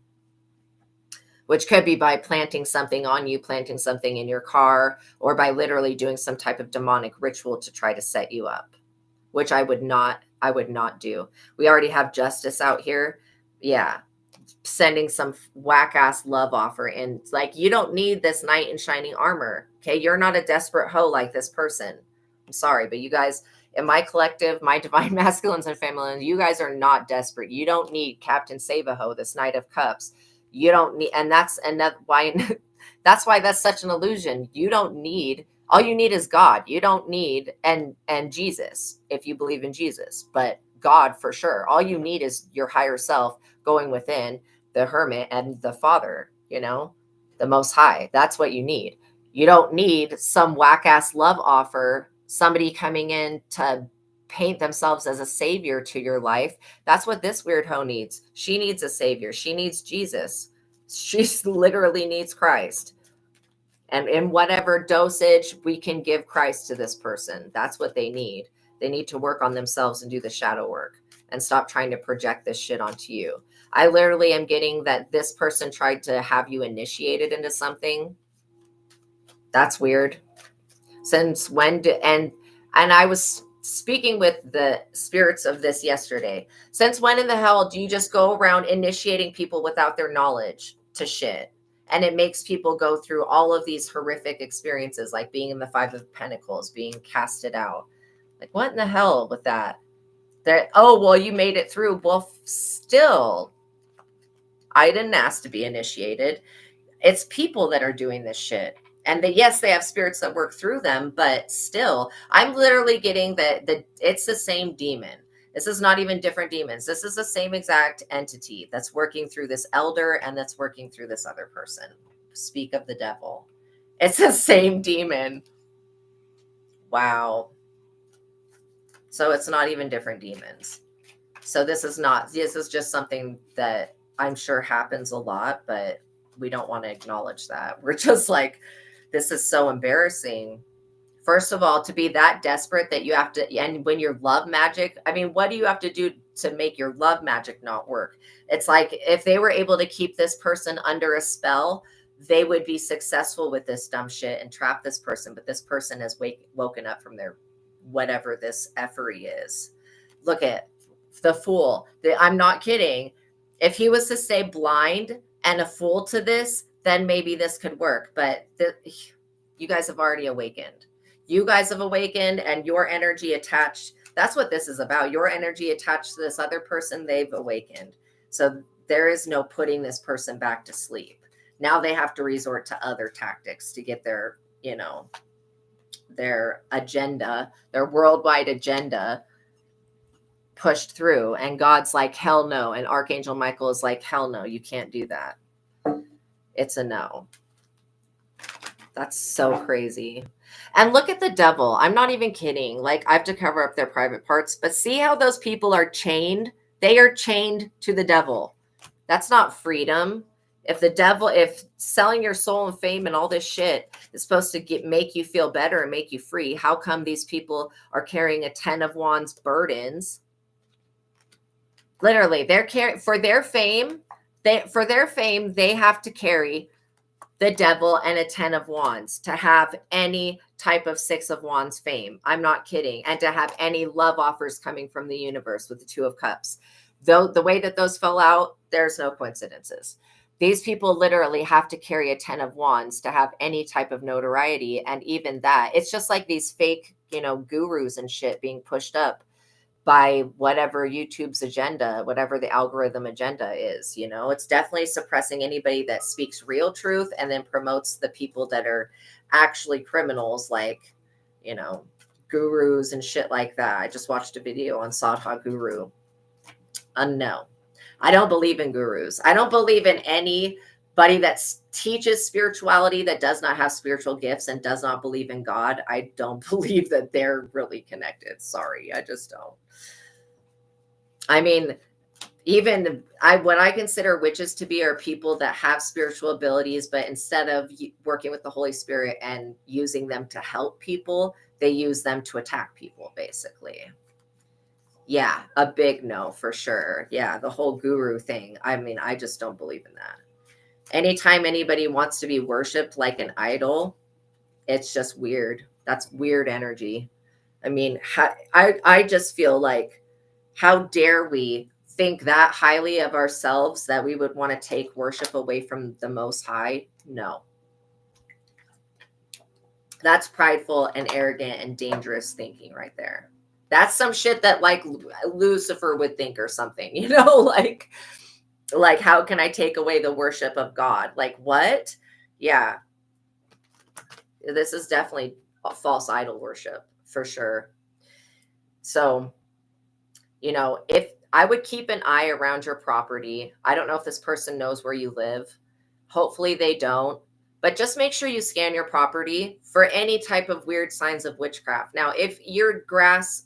S1: which could be by planting something on you, planting something in your car, or by literally doing some type of demonic ritual to try to set you up, which I would not do. We already have justice out here. Yeah. Sending some whack ass love offer. And like, you don't need this knight in shining armor. Okay. You're not a desperate hoe like this person. I'm sorry, but you guys in my collective, my divine masculines and feminines, you guys are not desperate. You don't need Captain Save-A-Ho, this Knight of Cups. You don't need, and that's why that's such an illusion. You don't need, all you need is God. You don't need, and Jesus, if you believe in Jesus, but God for sure. All you need is your higher self going within, the hermit and the Father, the Most High. That's what you need. You don't need some whack ass love offer, somebody coming in to paint themselves as a savior to your life. That's what this weird hoe needs. She needs a savior. She needs Jesus. She literally needs Christ. And in whatever dosage we can give Christ to this person, that's what they need. They need to work on themselves and do the shadow work and stop trying to project this shit onto you. I literally am getting that this person tried to have you initiated into something. That's weird. Since when and I was speaking with the spirits of this yesterday. Since when in the hell do you just go around initiating people without their knowledge to shit? And it makes people go through all of these horrific experiences, like being in the 5 of Pentacles, being casted out. Like, what in the hell with that? Well, you made it through. Well, still, I didn't ask to be initiated. It's people that are doing this shit. And yes, they have spirits that work through them, but still, I'm literally getting that it's the same demon. This is not even different demons. This is the same exact entity that's working through this elder and that's working through this other person. Speak of the devil. It's the same demon. Wow. So it's not even different demons. So this is just something that I'm sure happens a lot, but we don't want to acknowledge that. We're just like, this is so embarrassing. First of all, to be that desperate that you have to, and when your love magic, I mean, what do you have to do to make your love magic not work? It's like if they were able to keep this person under a spell, they would be successful with this dumb shit and trap this person. But this person has woken up from their whatever this effery is. Look at the fool. I'm not kidding. If he was to stay blind and a fool to this, then maybe this could work. But you guys have already awakened. You guys have awakened, and your energy attached. That's what this is about. Your energy attached to this other person, they've awakened. So there is no putting this person back to sleep. Now they have to resort to other tactics to get their, their agenda, their worldwide agenda pushed through. And God's like, hell no. And Archangel Michael is like, hell no, you can't do that. It's a no. That's so crazy. And look at the devil. I'm not even kidding. Like, I have to cover up their private parts, but see how those people are chained? They are chained to the devil. That's not freedom. If selling your soul and fame and all this shit is supposed to make you feel better and make you free, how come these people are carrying a 10 of Wands burdens? Literally, they're carrying for their fame. They have to carry the devil and a 10 of Wands to have any type of 6 of Wands fame. I'm not kidding. And to have any love offers coming from the universe with the 2 of Cups. Though the way that those fell out, there's no coincidences. These people literally have to carry a 10 of Wands to have any type of notoriety. And even that, it's just like these fake, gurus and shit being pushed up by whatever YouTube's agenda, whatever the algorithm agenda is. It's definitely suppressing anybody that speaks real truth and then promotes the people that are actually criminals, like, gurus and shit like that. I just watched a video on Sadha Guru. No, I don't believe in gurus. I don't believe in anybody that teaches spirituality that does not have spiritual gifts and does not believe in God. I don't believe that they're really connected. Sorry, I just don't. I mean, what I consider witches to be are people that have spiritual abilities, but instead of working with the Holy Spirit and using them to help people, they use them to attack people, basically. Yeah, a big no for sure. Yeah, the whole guru thing. I mean, I just don't believe in that. Anytime anybody wants to be worshipped like an idol, it's just weird. That's weird energy. I mean, I just feel like, how dare we think that highly of ourselves that we would want to take worship away from the Most High? No. That's prideful and arrogant and dangerous thinking right there. That's some shit that like Lucifer would think or something, like how can I take away the worship of God? Like what? Yeah. This is definitely a false idol worship for sure. So, if I would keep an eye around your property, I don't know if this person knows where you live. Hopefully they don't. But just make sure you scan your property for any type of weird signs of witchcraft. Now, if your grass,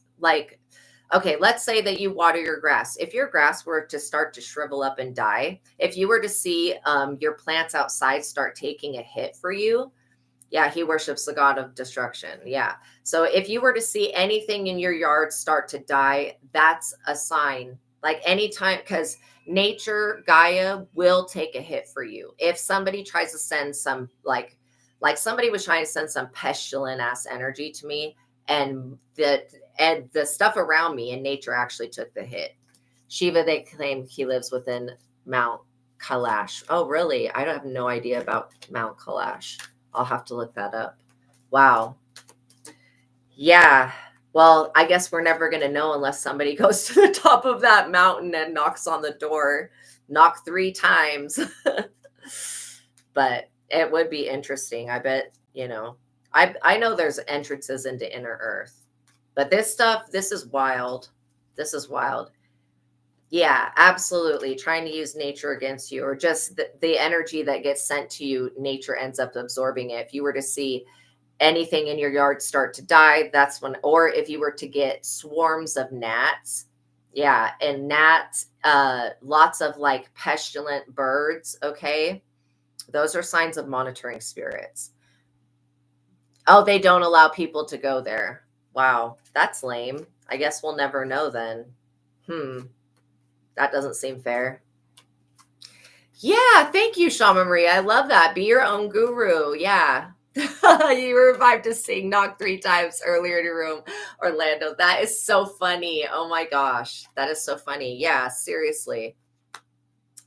S1: okay, let's say that you water your grass. If your grass were to start to shrivel up and die, if you were to see your plants outside start taking a hit for you, yeah, he worships the god of destruction. Yeah. So if you were to see anything in your yard start to die, that's a sign. Like anytime, because nature, Gaia will take a hit for you. If somebody tries to send some, like somebody was trying to send some pestilent ass energy to me, and the stuff around me in nature actually took the hit. Shiva, they claim he lives within Mount Kailash. Oh, really? I have no idea about Mount Kailash. I'll have to look that up. Wow. Yeah. Well, I guess we're never going to know unless somebody goes to the top of that mountain and knocks on the door, knock 3 times. But it would be interesting. I bet, I know there's entrances into inner earth, but this is wild. This is wild. Yeah, absolutely. Trying to use nature against you, or just the energy that gets sent to you, nature ends up absorbing it. If you were to see anything in your yard start to die, that's when, or if you were to get swarms of gnats, yeah, and gnats, lots of like pestilent birds, okay, those are signs of monitoring spirits. Oh, they don't allow people to go there. Wow, that's lame. I guess we'll never know then. That doesn't seem fair. Yeah, thank you, Shama Maria. I love that. Be your own guru. Yeah. You revived to sing Knock 3 times earlier in your room, Orlando. That is so funny. Oh my gosh. That is so funny. Yeah, seriously.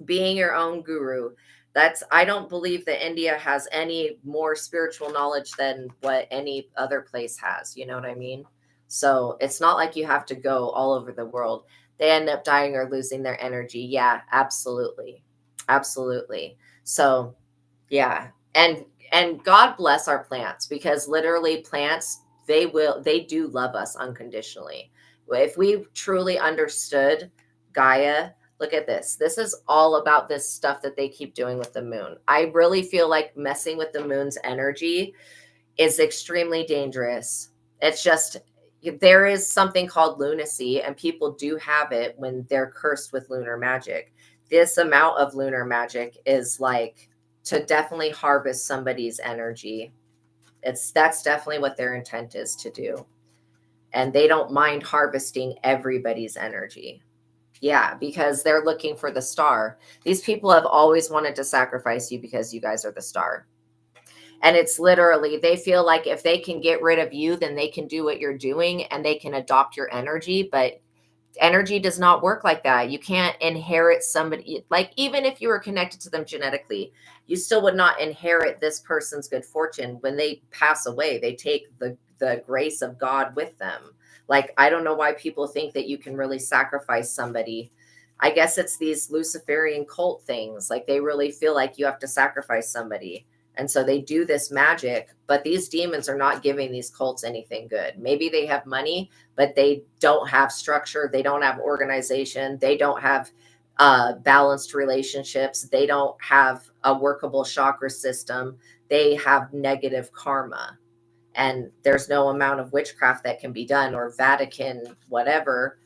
S1: Being your own guru. I don't believe that India has any more spiritual knowledge than what any other place has. You know what I mean? So it's not like you have to go all over the world. They end up dying or losing their energy. Yeah, absolutely. Absolutely. So, yeah. And God bless our plants, because literally plants, they do love us unconditionally. If we truly understood Gaia, look at this. This is all about this stuff that they keep doing with the moon. I really feel like messing with the moon's energy is extremely dangerous. It's just, there is something called lunacy, and people do have it when they're cursed with lunar magic. This amount of lunar magic is like to definitely harvest somebody's energy. That's definitely what their intent is to do. And they don't mind harvesting everybody's energy. Yeah, because they're looking for the star. These people have always wanted to sacrifice you because you guys are the star. And it's literally, they feel like if they can get rid of you, then they can do what you're doing and they can adopt your energy. But energy does not work like that. You can't inherit somebody. Like, even if you were connected to them genetically, you still would not inherit this person's good fortune. When they pass away, they take the grace of God with them. Like, I don't know why people think that you can really sacrifice somebody. I guess it's these Luciferian cult things. Like, they really feel like you have to sacrifice somebody. And so they do this magic, but these demons are not giving these cults anything good. Maybe they have money, but they don't have structure. They don't have organization. They don't have balanced relationships. They don't have a workable chakra system. They have negative karma. And there's no amount of witchcraft that can be done, or Vatican, whatever,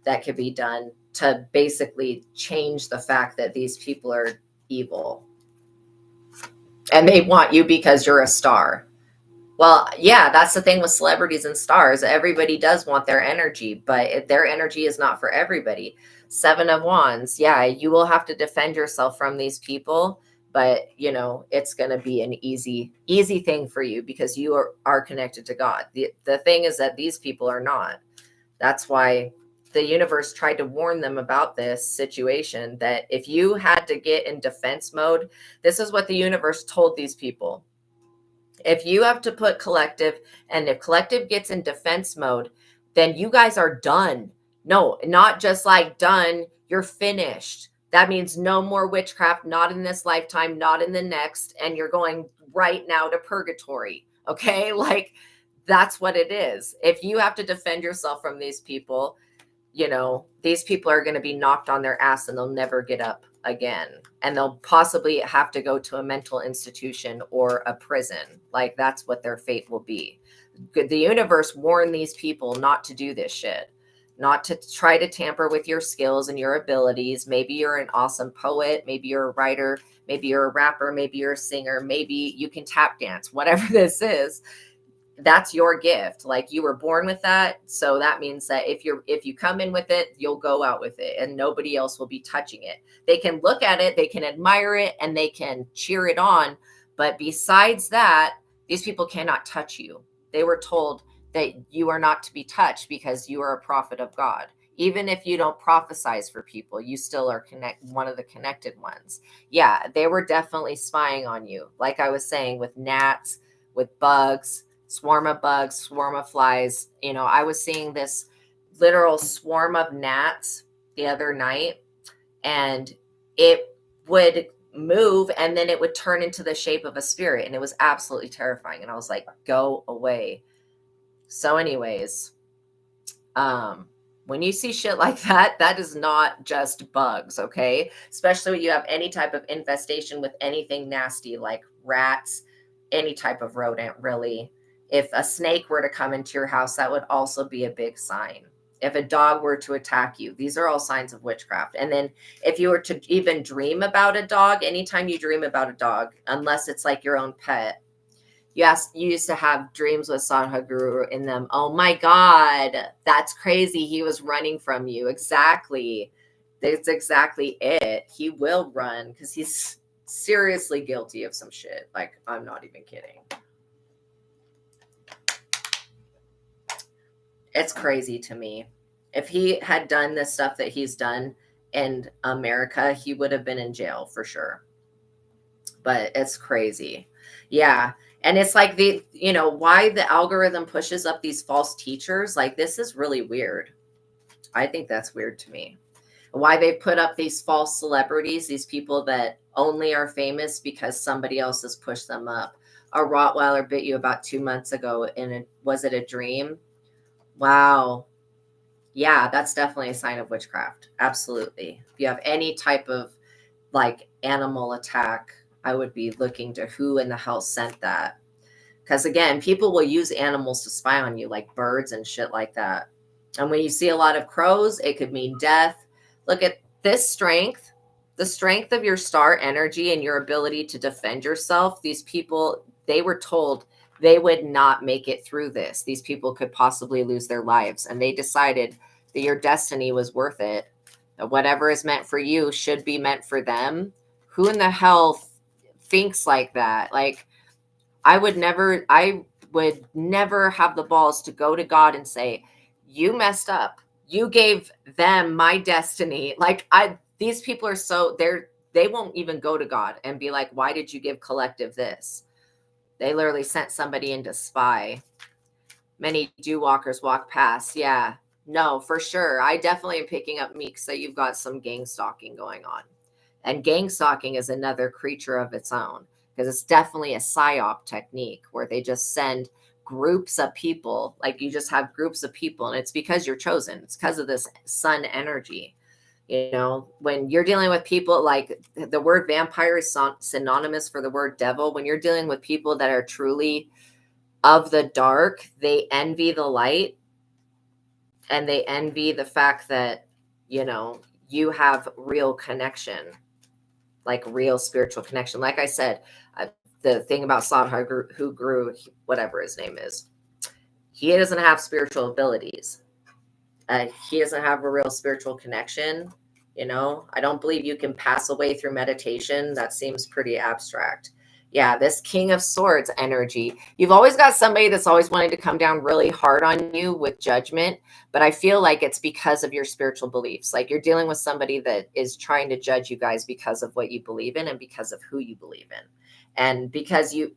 S1: that could be done to basically change the fact that these people are evil. And they want you because you're a star. Well, yeah, that's the thing with celebrities and stars. Everybody does want their energy, but their energy is not for everybody. 7 of Wands. Yeah, you will have to defend yourself from these people, but it's going to be an easy thing for you because you are connected to God. The thing is that these people are not. That's why the universe tried to warn them about this situation, that if you had to get in defense mode, this is what the universe told these people. If you have to put collective, and if collective gets in defense mode, then you guys are done. No, not just like done, you're finished. That means no more witchcraft, not in this lifetime, not in the next, and you're going right now to purgatory. Okay? Like, that's what it is. If you have to defend yourself from these people, these people are going to be knocked on their ass and they'll never get up again. And they'll possibly have to go to a mental institution or a prison. Like, that's what their fate will be. The universe warned these people not to do this shit, not to try to tamper with your skills and your abilities. Maybe you're an awesome poet. Maybe you're a writer. Maybe you're a rapper. Maybe you're a singer. Maybe you can tap dance, whatever this is. That's your gift. Like, you were born with that. So that means that if you come in with it, you'll go out with it and nobody else will be touching it. They can look at it, they can admire it, and they can cheer it on. But besides that, these people cannot touch you. They were told that you are not to be touched because you are a prophet of God. Even if you don't prophesize for people, you still are one of the connected ones. Yeah, they were definitely spying on you. Like I was saying, with gnats, with bugs, swarm of bugs, swarm of flies. I was seeing this literal swarm of gnats the other night, and it would move and then it would turn into the shape of a spirit, and it was absolutely terrifying. And I was like, go away. So anyways, When you see shit like that, that is not just bugs, okay? Especially when you have any type of infestation with anything nasty like rats, any type of rodent, really. If a snake were to come into your house, that would also be a big sign. If a dog were to attack you, these are all signs of witchcraft. And then if you were to even dream about a dog, anytime you dream about a dog, unless it's like your own pet, yes, you used to have dreams with Sadhguru in them. Oh my God, that's crazy. He was running from you. Exactly. That's exactly it. He will run because he's seriously guilty of some shit. Like, I'm not even kidding. It's crazy to me. If he had done the stuff that he's done in America, he would have been in jail for sure. But it's crazy. Yeah. And it's like why the algorithm pushes up these false teachers. Like, this is really weird. I think that's weird to me. Why they put up these false celebrities, these people that only are famous because somebody else has pushed them up. A Rottweiler bit you about 2 months ago, and was it a dream? Wow. Yeah, that's definitely a sign of witchcraft. Absolutely. If you have any type of like animal attack, I would be looking to who in the hell sent that. Because again, people will use animals to spy on you, like birds and shit like that. And when you see a lot of crows, it could mean death. Look at this strength, the strength of your star energy and your ability to defend yourself. These people, they were told they would not make it through this. These people could possibly lose their lives. And they decided that your destiny was worth it. That whatever is meant for you should be meant for them. Who in the hell thinks like that? Like, I would never have the balls to go to God and say, you messed up. You gave them my destiny. Like, these people are they won't even go to God and be like, why did you give collective this? They literally sent somebody in to spy. Many dew walkers walk past. Yeah, no, for sure. I definitely am picking up Meeks that you've got some gang stalking going on. And gang stalking is another creature of its own, because it's definitely a psyop technique where they just send groups of people. Like, you just have groups of people, and it's because you're chosen. It's because of this sun energy. When you're dealing with people, like, the word vampire is synonymous for the word devil. When you're dealing with people that are truly of the dark, they envy the light, and they envy the fact that, you have real connection, like real spiritual connection. Like I said, the thing about Sadhguru, whatever his name is, he doesn't have spiritual abilities. He doesn't have a real spiritual connection. I don't believe you can pass away through meditation. That seems pretty abstract. Yeah, this King of Swords energy. You've always got somebody that's always wanting to come down really hard on you with judgment, but I feel like it's because of your spiritual beliefs. Like, you're dealing with somebody that is trying to judge you guys because of what you believe in and because of who you believe in. And because you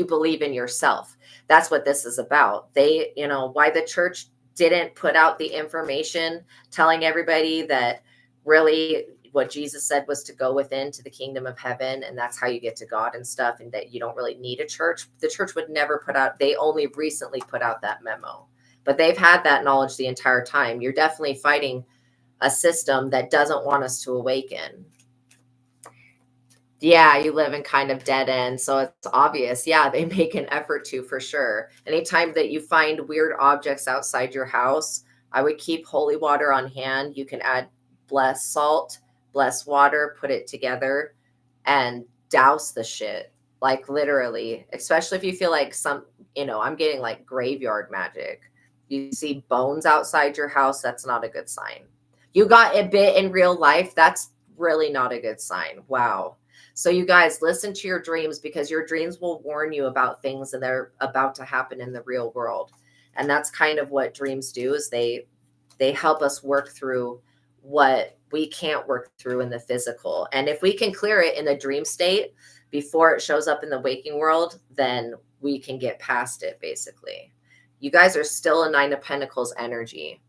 S1: believe in yourself. That's what this is about. Why the church didn't put out the information telling everybody that really what Jesus said was to go within to the kingdom of heaven, and that's how you get to God and stuff, and that you don't really need a church. The church would never they only recently put out that memo, but they've had that knowledge the entire time. You're definitely fighting a system that doesn't want us to awaken. Yeah, you live in kind of dead end, so it's obvious. Yeah, they make an effort to, for sure. Anytime that you find weird objects outside your house, I would keep holy water on hand. You can add blessed salt, blessed water, put it together, and douse the shit. Like, literally, especially if you feel like I'm getting like graveyard magic. You see bones outside your house, that's not a good sign. You got a bit in real life, that's really not a good sign. Wow. So you guys, listen to your dreams, because your dreams will warn you about things that are about to happen in the real world. And that's kind of what dreams do, is they help us work through what we can't work through in the physical. And if we can clear it in the dream state before it shows up in the waking world, then we can get past it, basically. You guys are still a Nine of Pentacles energy.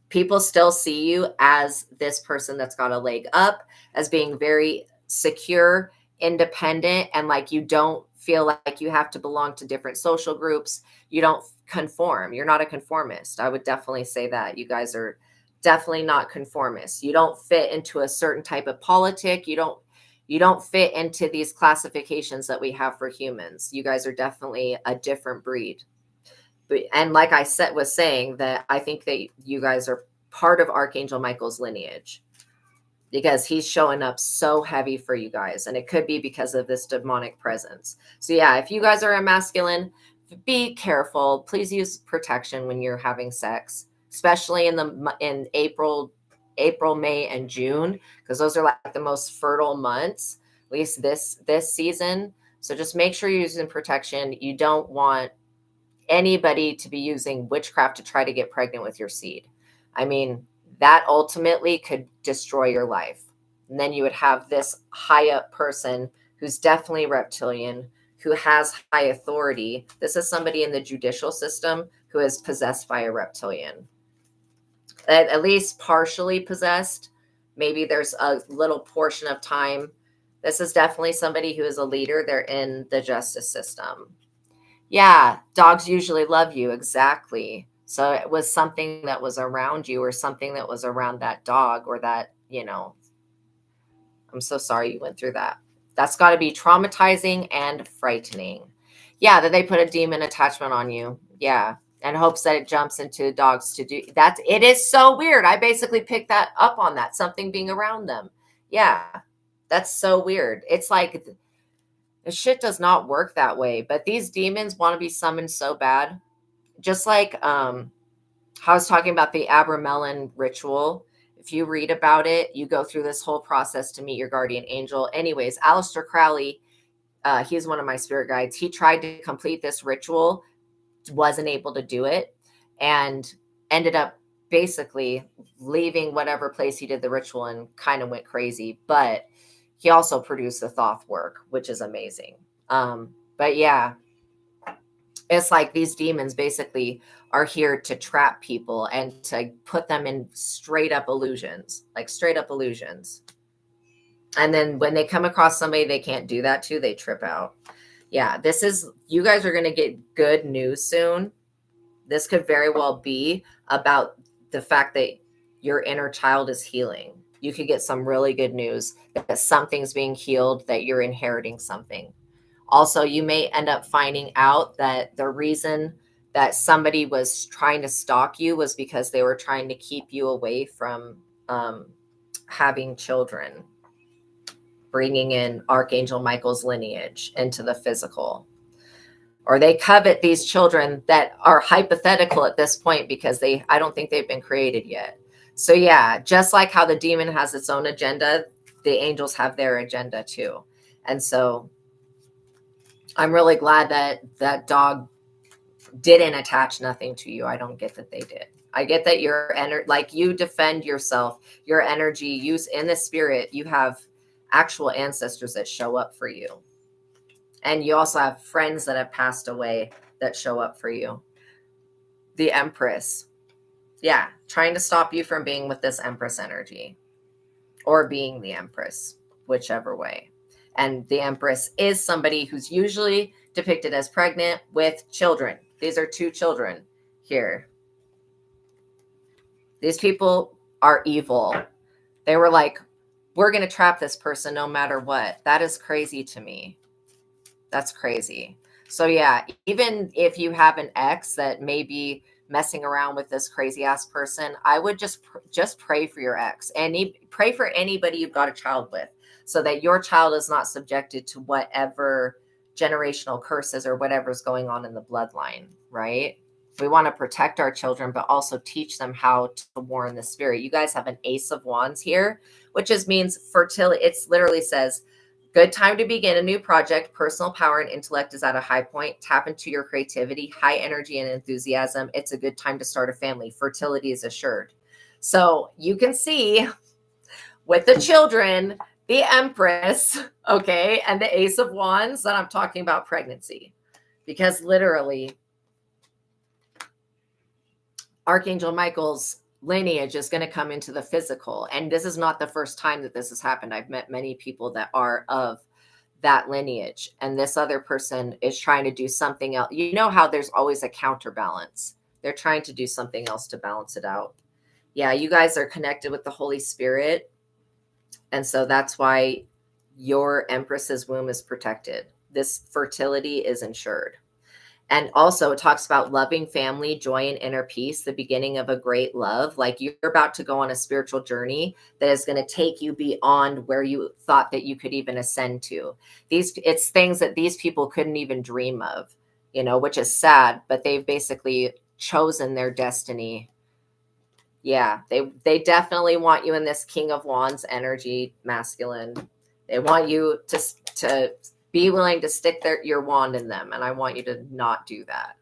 S1: People still see you as this person that's got a leg up, as being very secure, independent, and like, you don't feel like you have to belong to different social groups. You don't conform. You're not a conformist. I would definitely say that. You guys are definitely not conformist. You don't fit into a certain type of politic. You don't fit into these classifications that we have for humans. You guys are definitely a different breed. But, and like I was saying, that I think that you guys are part of Archangel Michael's lineage, because he's showing up so heavy for you guys. And it could be because of this demonic presence. So yeah, if you guys are a masculine, be careful. Please use protection when you're having sex, especially in April, May, and June, because those are like the most fertile months, at least this season. So just make sure you're using protection. You don't want anybody to be using witchcraft to try to get pregnant with your seed. I mean, that ultimately could destroy your life. And then you would have this high up person who's definitely reptilian, who has high authority. This is somebody in the judicial system who is possessed by a reptilian, at least partially possessed. Maybe there's a little portion of time. This is definitely somebody who is a leader. They're in the justice system. Yeah, dogs usually love you. Exactly. So it was something that was around you, or something that was around that dog, or that, I'm so sorry you went through that. That's got to be traumatizing and frightening. Yeah, that they put a demon attachment on you. Yeah. And hopes that it jumps into dogs to do that. It is so weird. I basically picked that up on that, something being around them. Yeah. That's so weird. It's like the shit does not work that way, but these demons want to be summoned so bad. Just like I was talking about the Abramelin ritual. If you read about it, you go through this whole process to meet your guardian angel. Anyways, Aleister Crowley, he's one of my spirit guides. He tried to complete this ritual, wasn't able to do it, and ended up basically leaving whatever place he did the ritual and kind of went crazy. But he also produced the Thoth work, which is amazing. But yeah, it's like these demons basically are here to trap people and to put them in straight up illusions, like straight up illusions. And then when they come across somebody they can't do that to, they trip out. Yeah, you guys are going to get good news soon. This could very well be about the fact that your inner child is healing. You could get some really good news that something's being healed, that you're inheriting something. Also, you may end up finding out that the reason that somebody was trying to stalk you was because they were trying to keep you away from having children, bringing in Archangel Michael's lineage into the physical. Or they covet these children that are hypothetical at this point because I don't think they've been created yet. So yeah, just like how the demon has its own agenda, the angels have their agenda too. And so I'm really glad that that dog didn't attach nothing to you. I don't get that they did. I get that your like you defend yourself, your energy, use in the spirit, you have actual ancestors that show up for you. And you also have friends that have passed away that show up for you. The Empress. Yeah, trying to stop you from being with this Empress energy, or being the Empress, whichever way. And the Empress is somebody who's usually depicted as pregnant with children. These are 2 children here. These people are evil. They were like, we're going to trap this person no matter what. That is crazy to me. That's crazy. So yeah, even if you have an ex that may be messing around with this crazy ass person, I would just pray for your ex, and pray for anybody you've got a child with, so that your child is not subjected to whatever generational curses or whatever's going on in the bloodline, right? We want to protect our children, but also teach them how to warn the spirit. You guys have an Ace of Wands here, which means fertility. It literally says, good time to begin a new project. Personal power and intellect is at a high point. Tap into your creativity, high energy and enthusiasm. It's a good time to start a family. Fertility is assured. So you can see with the children, the Empress, okay, and the Ace of Wands, that I'm talking about pregnancy. Because literally, Archangel Michael's lineage is going to come into the physical. And this is not the first time that this has happened. I've met many people that are of that lineage, and this other person is trying to do something else. You know how there's always a counterbalance. They're trying to do something else to balance it out. Yeah, you guys are connected with the Holy Spirit. And so that's why your Empress's womb is protected. This fertility is ensured. And also it talks about loving family, joy, and inner peace, the beginning of a great love. Like you're about to go on a spiritual journey that is going to take you beyond where you thought that you could even ascend to. It's things that these people couldn't even dream of, which is sad, but they've basically chosen their destiny. Yeah, they definitely want you in this King of Wands energy, masculine. They want you to be willing to stick your wand in them, and I want you to not do that.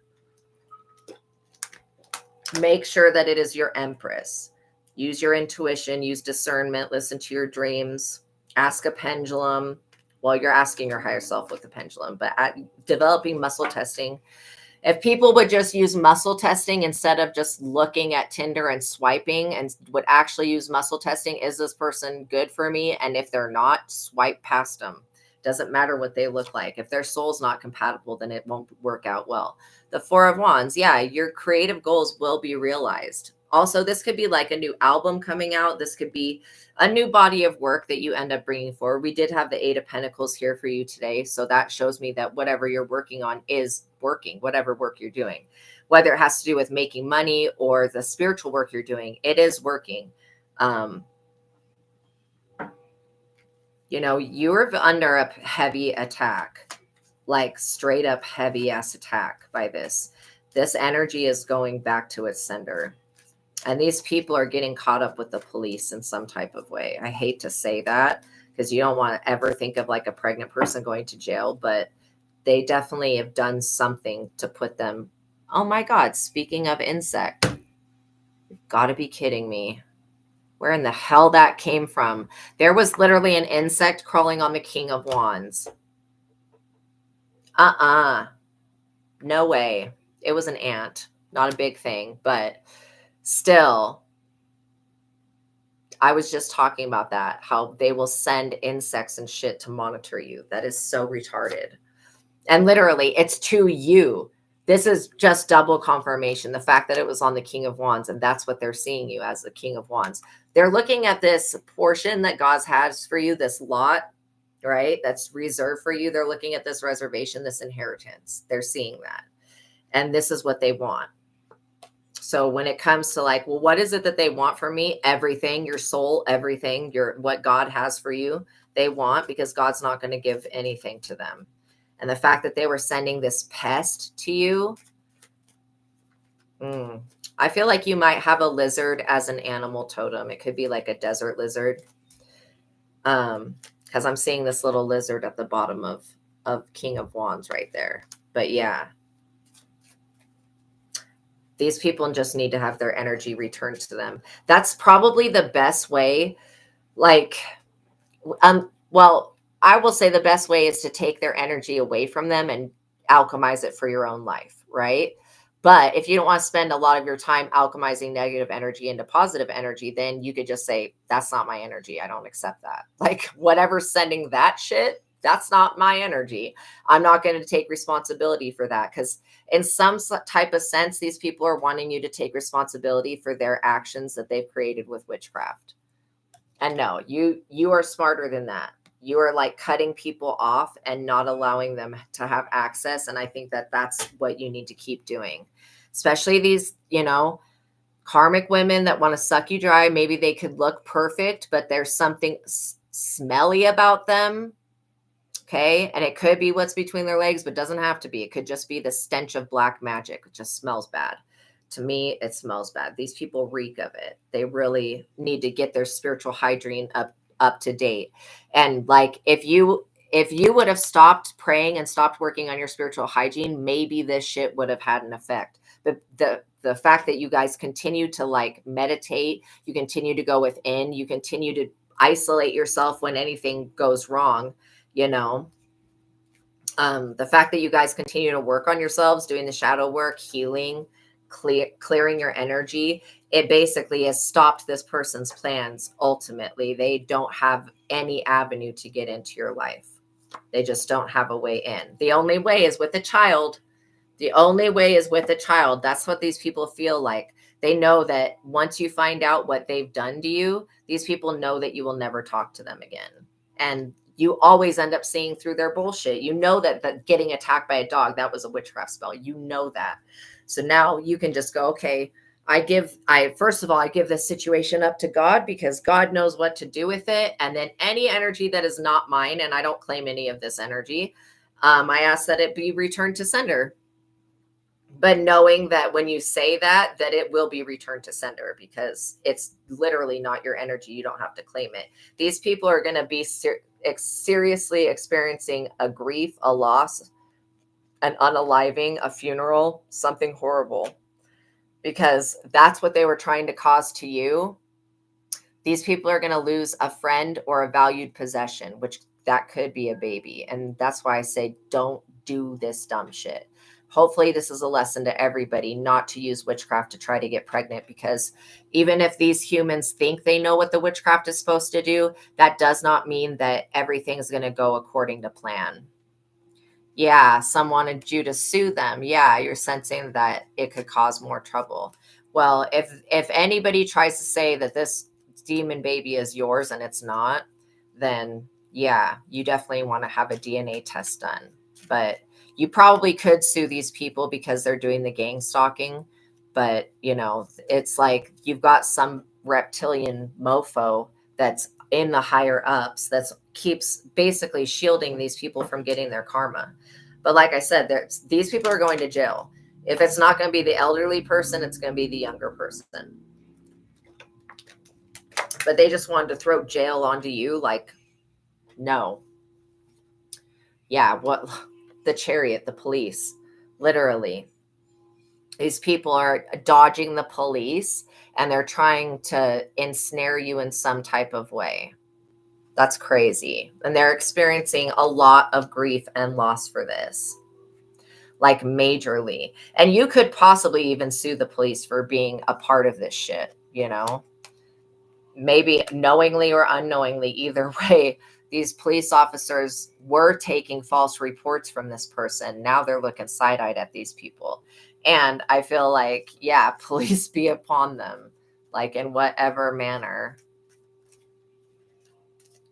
S1: Make sure that it is your Empress. Use your intuition, use discernment, listen to your dreams, ask a pendulum. Well, you're asking your higher self with the pendulum, but developing muscle testing. If people would just use muscle testing instead of just looking at Tinder and swiping, and would actually use muscle testing, is this person good for me? And if they're not, swipe past them. Doesn't matter what they look like. If their soul's not compatible, then it won't work out well. The Four of Wands, yeah, your creative goals will be realized. Also, this could be like a new album coming out. This could be a new body of work that you end up bringing forward. We did have the Eight of Pentacles here for you today. So that shows me that whatever you're working on is working, whatever work you're doing, whether it has to do with making money or the spiritual work you're doing, it is working. You're under a heavy attack, like straight up heavy ass attack by this. This energy is going back to its sender. And these people are getting caught up with the police in some type of way. I hate to say that because you don't want to ever think of like a pregnant person going to jail, but they definitely have done something to put them. Oh my God, speaking of insect, you've got to be kidding me. Where in the hell that came from? There was literally an insect crawling on the King of Wands. No way. It was an ant. Not a big thing, but still, I was just talking about that, how they will send insects and shit to monitor you. That is so retarded. And literally, it's to you. This is just double confirmation. The fact that it was on the King of Wands, and that's what they're seeing you as, the King of Wands. They're looking at this portion that God has for you, this lot, right? That's reserved for you. They're looking at this reservation, this inheritance. They're seeing that. And this is what they want. So when it comes to like, well, what is it that they want from me? Everything, your soul, everything, what God has for you, they want, because God's not going to give anything to them. And the fact that they were sending this pest to you, I feel like you might have a lizard as an animal totem. It could be like a desert lizard. Because I'm seeing this little lizard at the bottom of King of Wands right there. But yeah. These people just need to have their energy returned to them. That's probably the best way. Well, I will say the best way is to take their energy away from them and alchemize it for your own life, right? But if you don't want to spend a lot of your time alchemizing negative energy into positive energy, then you could just say, that's not my energy. I don't accept that. Like whatever's sending that shit, that's not my energy. I'm not going to take responsibility for that, because in some type of sense, these people are wanting you to take responsibility for their actions that they've created with witchcraft. And no, you are smarter than that. You are like cutting people off and not allowing them to have access. And I think that that's what you need to keep doing, especially these, karmic women that want to suck you dry. Maybe they could look perfect, but there's something smelly about them. Okay. And it could be what's between their legs, but doesn't have to be. It could just be the stench of black magic. It just smells bad. To me, it smells bad. These people reek of it. They really need to get their spiritual hygiene up to date. And like, if you would have stopped praying and stopped working on your spiritual hygiene, maybe this shit would have had an effect. But the fact that you guys continue to like meditate, you continue to go within, you continue to isolate yourself when anything goes wrong, the fact that you guys continue to work on yourselves, doing the shadow work, healing, clearing your energy, it basically has stopped this person's plans. Ultimately, they don't have any avenue to get into your life. They just don't have a way in. The only way is with a child. The only way is with a child. That's what these people feel like. They know that once you find out what they've done to you, these people know that you will never talk to them again. And you always end up seeing through their bullshit. You know that getting attacked by a dog, that was a witchcraft spell. You know that. So now you can just go, okay, first of all, I give this situation up to God because God knows what to do with it. And then any energy that is not mine, and I don't claim any of this energy, I ask that it be returned to sender. But knowing that when you say that it will be returned to sender because it's literally not your energy. You don't have to claim it. These people are going to be seriously experiencing a grief, a loss, an unaliving, a funeral, something horrible, because that's what they were trying to cause to you. These people are going to lose a friend or a valued possession, which that could be a baby. And that's why I say, don't do this dumb shit. Hopefully this is a lesson to everybody not to use witchcraft to try to get pregnant, because even if these humans think they know what the witchcraft is supposed to do, that does not mean that everything's going to go according to plan. Yeah, some wanted you to sue them. Yeah, you're sensing that it could cause more trouble. Well, if anybody tries to say that this demon baby is yours and it's not, then yeah, you definitely want to have a DNA test done. But you probably could sue these people because they're doing the gang stalking. But, it's like you've got some reptilian mofo that's in the higher ups that keeps basically shielding these people from getting their karma. But like I said, these people are going to jail. If it's not going to be the elderly person, it's going to be the younger person. But they just wanted to throw jail onto you. Like, no. Yeah, what? The chariot, the police, literally. These people are dodging the police and they're trying to ensnare you in some type of way. That's crazy. And they're experiencing a lot of grief and loss for this, like majorly. And you could possibly even sue the police for being a part of this shit, maybe knowingly or unknowingly. Either way, these police officers were taking false reports from this person. Now they're looking side-eyed at these people. And I feel like, yeah, police be upon them, like in whatever manner.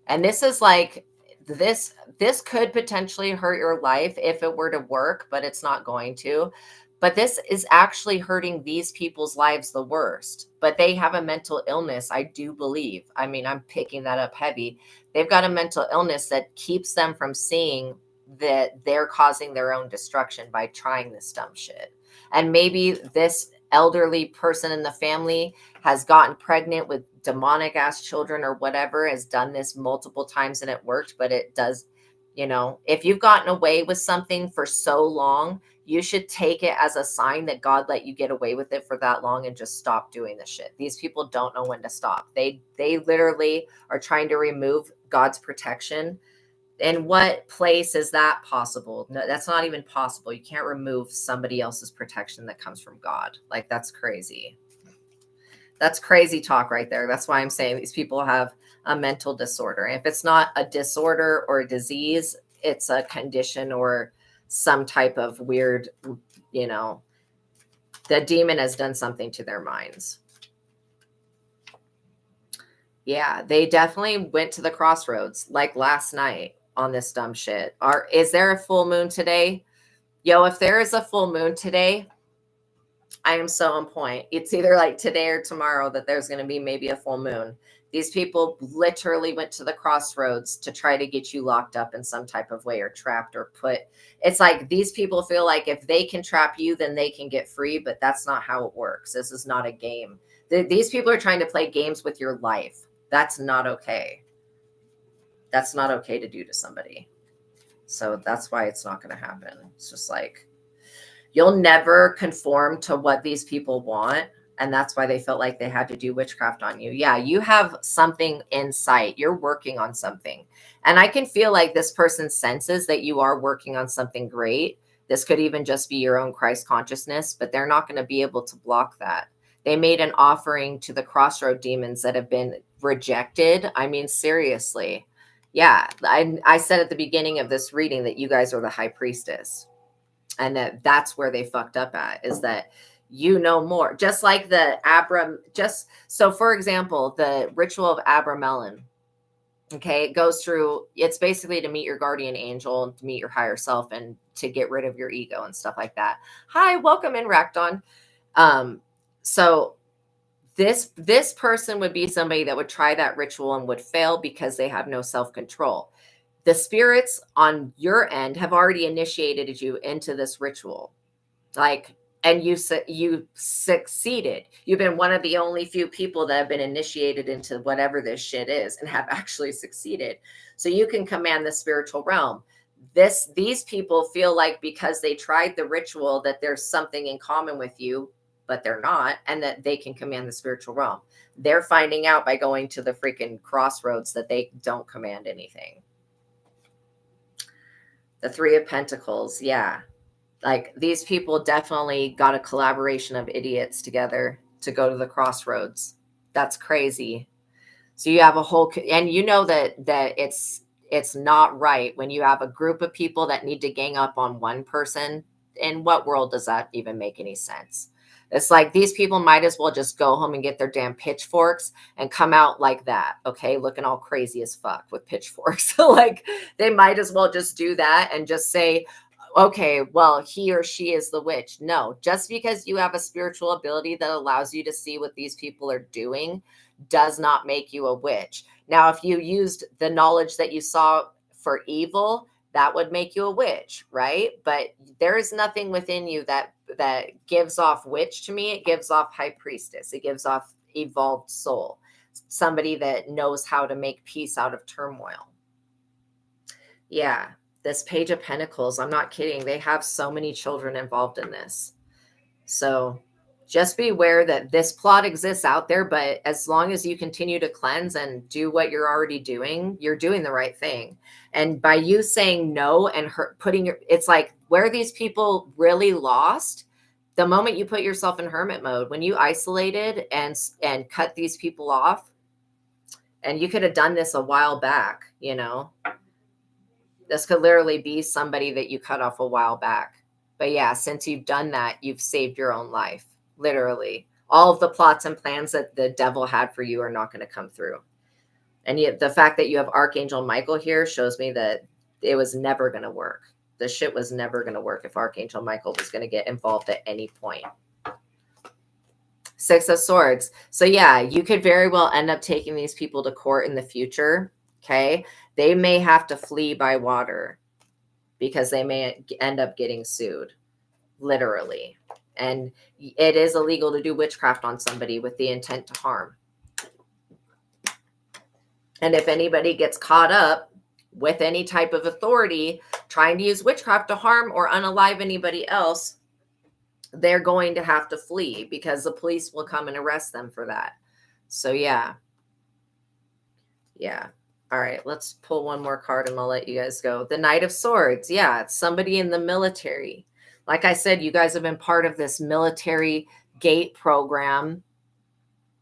S1: And this is like, this could potentially hurt your life if it were to work, but it's not going to. But this is actually hurting these people's lives the worst. But they have a mental illness, I do believe. I mean, I'm picking that up heavy. They've got a mental illness that keeps them from seeing that they're causing their own destruction by trying this dumb shit. And maybe this elderly person in the family has gotten pregnant with demonic ass children or whatever, has done this multiple times and it worked. But it does, if you've gotten away with something for so long, you should take it as a sign that God let you get away with it for that long and just stop doing the shit. These people don't know when to stop. They literally are trying to remove God's protection. In what place is that possible? No, that's not even possible. You can't remove somebody else's protection that comes from God. Like, that's crazy. That's crazy talk right there. That's why I'm saying these people have a mental disorder. And if it's not a disorder or a disease, it's a condition or some type of weird, the demon has done something to their minds. Yeah, they definitely went to the crossroads like last night on this dumb shit. Is there a full moon today? Yo, if there is a full moon today, I am so on point. It's either like today or tomorrow that there's going to be maybe a full moon. These people literally went to the crossroads to try to get you locked up in some type of way or trapped or put. It's like these people feel like if they can trap you, then they can get free. But that's not how it works. This is not a game. These people are trying to play games with your life. That's not okay. That's not okay to do to somebody. So that's why it's not going to happen. It's just like, you'll never conform to what these people want. And that's why they felt like they had to do witchcraft on you. Yeah, you have something in sight. You're working on something. And I can feel like this person senses that you are working on something great. This could even just be your own Christ consciousness, but they're not going to be able to block that. They made an offering to the crossroad demons that have been rejected. I mean, seriously. Yeah, I said at the beginning of this reading that you guys are the high priestess. And that's where they fucked up at, is that you know more. Just like the so for example, the ritual of Abramelin. Okay, it goes through, it's basically to meet your guardian angel, to meet your higher self, and to get rid of your ego and stuff like that. Hi, welcome in, Rakdon. So this person would be somebody that would try that ritual and would fail because they have no self-control. The spirits on your end have already initiated you into this ritual. Like, and you succeeded. You've been one of the only few people that have been initiated into whatever this shit is and have actually succeeded. So you can command the spiritual realm. These people feel like because they tried the ritual that there's something in common with you, but they're not, and that they can command the spiritual realm. They're finding out by going to the freaking crossroads that they don't command anything. The Three of Pentacles, yeah. Like, these people definitely got a collaboration of idiots together to go to the crossroads. That's crazy. So you have a whole, and you know that it's not right when you have a group of people that need to gang up on one person. In what world does that even make any sense? It's like these people might as well just go home and get their damn pitchforks and come out like that, okay, looking all crazy as fuck with pitchforks. So like, they might as well just do that and just say, okay, well, he or she is the witch. No, just because you have a spiritual ability that allows you to see what these people are doing does not make you a witch. Now, if you used the knowledge that you saw for evil, that would make you a witch, right? But there is nothing within you that gives off witch to me. It gives off high priestess. It gives off evolved soul, somebody that knows how to make peace out of turmoil. Yeah. This Page of Pentacles, I'm not kidding. They have so many children involved in this. So just be aware that this plot exists out there, but as long as you continue to cleanse and do what you're already doing, you're doing the right thing. And by you saying no and it's like where these people really lost, the moment you put yourself in hermit mode, when you isolated and cut these people off, and you could have done this a while back, you know, this could literally be somebody that you cut off a while back. But yeah, since you've done that, you've saved your own life. Literally. All of the plots and plans that the devil had for you are not going to come through. And yet the fact that you have Archangel Michael here shows me that it was never going to work. The shit was never going to work if Archangel Michael was going to get involved at any point. Six of Swords. So yeah, you could very well end up taking these people to court in the future. Okay. They may have to flee by water because they may end up getting sued, literally. And it is illegal to do witchcraft on somebody with the intent to harm. And if anybody gets caught up with any type of authority trying to use witchcraft to harm or unalive anybody else, they're going to have to flee because the police will come and arrest them for that. So yeah. Yeah. All right, let's pull one more card and I'll let you guys go. The Knight of Swords. Yeah, it's somebody in the military. Like I said, you guys have been part of this military gate program,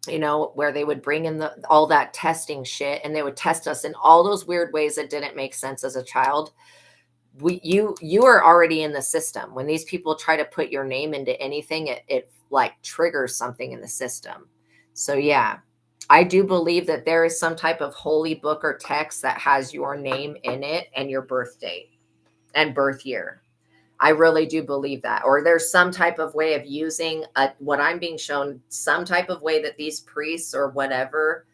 S1: you know, where they would bring in all that testing shit and they would test us in all those weird ways that didn't make sense as a child. You are already in the system. When these people try to put your name into anything, it like triggers something in the system. So yeah. I do believe that there is some type of holy book or text that has your name in it and your birth date and birth year. I really do believe that. Or there's some type of way of using what I'm being shown, some type of way that these priests or whatever,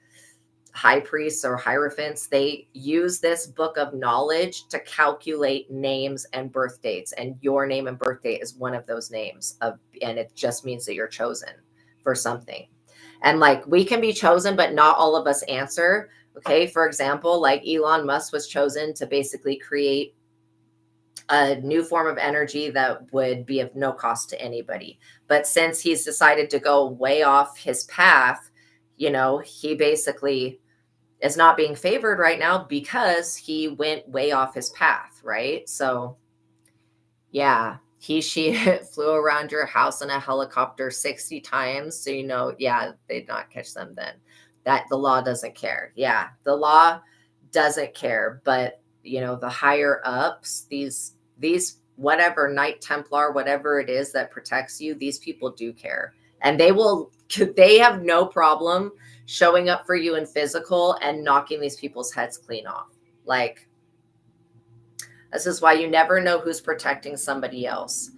S1: high priests or hierophants, they use this book of knowledge to calculate names and birth dates. And your name and birth date is one of those names and it just means that you're chosen for something. And like, we can be chosen, but not all of us answer. Okay. For example, like Elon Musk was chosen to basically create a new form of energy that would be of no cost to anybody. But since he's decided to go way off his path, you know, he basically is not being favored right now because he went way off his path. Right. So yeah. She flew around your house in a helicopter 60 times. So, you know, yeah, they'd not catch them then. That the law doesn't care. Yeah, the law doesn't care. But, you know, the higher ups, these whatever, Knight Templar, whatever it is that protects you, these people do care. And they have no problem showing up for you in physical and knocking these people's heads clean off. Like, this is why you never know who's protecting somebody else.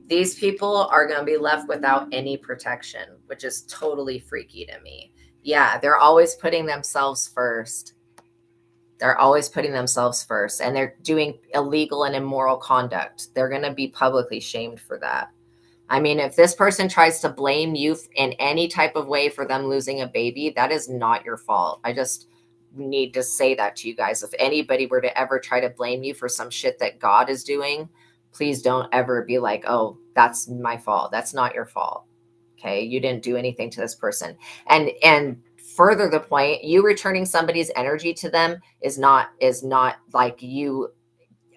S1: These people are going to be left without any protection, which is totally freaky to me. Yeah, they're always putting themselves first. They're always putting themselves first, and they're doing illegal and immoral conduct. They're going to be publicly shamed for that. I mean, if this person tries to blame you in any type of way for them losing a baby, that is not your fault. I just need to say that to you guys. If anybody were to ever try to blame you for some shit that God is doing, please don't ever be like, oh, that's my fault. That's not your fault. Okay. You didn't do anything to this person. And further the point, you returning somebody's energy to them is not like you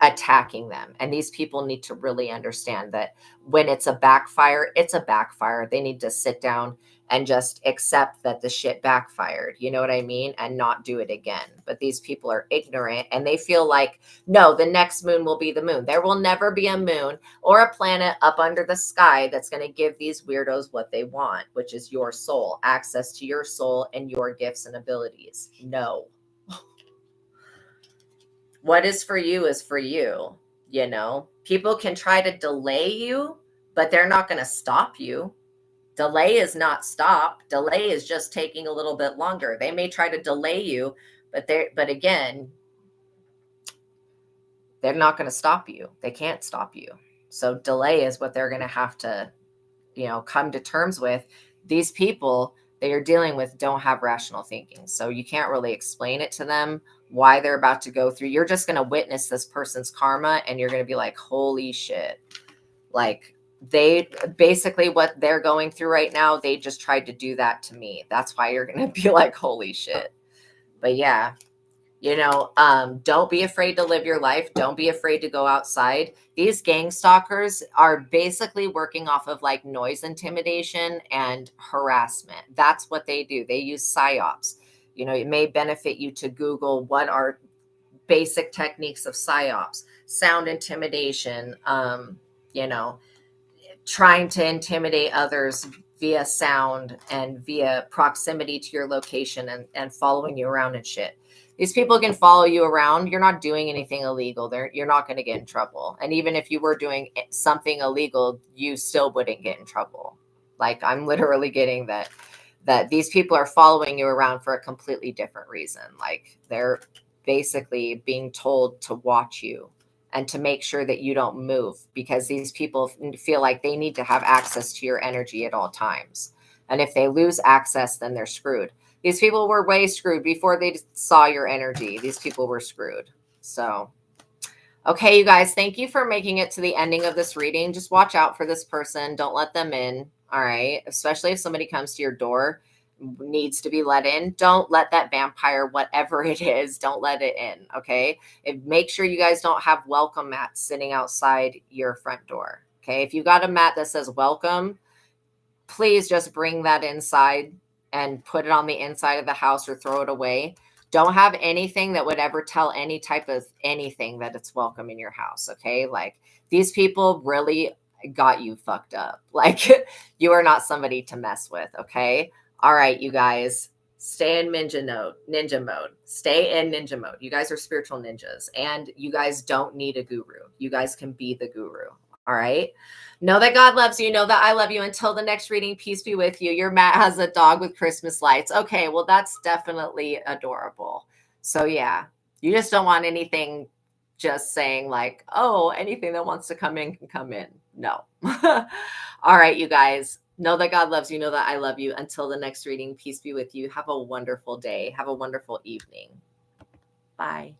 S1: attacking them. And these people need to really understand that when it's a backfire, it's a backfire. They need to sit down and just accept that the shit backfired. You know what I mean? And not do it again. But these people are ignorant and they feel like, no, the next moon will be the moon. There will never be a moon or a planet up under the sky that's going to give these weirdos what they want, which is your soul, access to your soul and your gifts and abilities. No. What is for you is for you. You know, people can try to delay you, but they're not going to stop you. Delay is not stop. Delay is just taking a little bit longer. They may try to delay you, but again, they're not going to stop you. They can't stop you. So delay is what they're going to have to, come to terms with. These people that you're dealing with don't have rational thinking. So you can't really explain it to them why they're about to go through. You're just going to witness this person's karma and you're going to be like, holy shit. Like, they basically what they're going through right now, they just tried to do that to me. That's why you're going to be like, holy shit. But yeah, don't be afraid to live your life. Don't be afraid to go outside. These gang stalkers are basically working off of like noise intimidation and harassment. That's what they do. They use psyops. It may benefit you to Google what are basic techniques of psyops, sound intimidation, trying to intimidate others via sound and via proximity to your location and following you around and shit. These people can follow you around. You're not doing anything illegal. You're not going to get in trouble. And even if you were doing something illegal, you still wouldn't get in trouble. Like, I'm literally getting that these people are following you around for a completely different reason. Like, they're basically being told to watch you and to make sure that you don't move, because these people feel like they need to have access to your energy at all times. And if they lose access, then they're screwed. These people were way screwed before they saw your energy. These people were screwed. So, okay, you guys, thank you for making it to the ending of this reading. Just watch out for this person. Don't let them in. All right. Especially if somebody comes to your door, needs to be let in. Don't let that vampire, whatever it is, don't let it in. Okay. Make sure you guys don't have welcome mats sitting outside your front door. Okay. If you got a mat that says welcome, please just bring that inside and put it on the inside of the house or throw it away. Don't have anything that would ever tell any type of anything that it's welcome in your house. Okay. Like, these people really got you fucked up. Like, you are not somebody to mess with. Okay. All right, you guys, stay in ninja mode. Stay in ninja mode. You guys are spiritual ninjas, and you guys don't need a guru. You guys can be the guru. All right. Know that God loves you. Know that I love you. Until the next reading, peace be with you. Your mat has a dog with Christmas lights. Okay, well, that's definitely adorable. So yeah, you just don't want anything just saying like, oh, anything that wants to come in can come in. No. All right, you guys. Know that God loves you. Know that I love you. Until the next reading, peace be with you. Have a wonderful day. Have a wonderful evening. Bye.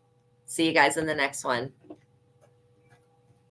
S1: See you guys in the next one.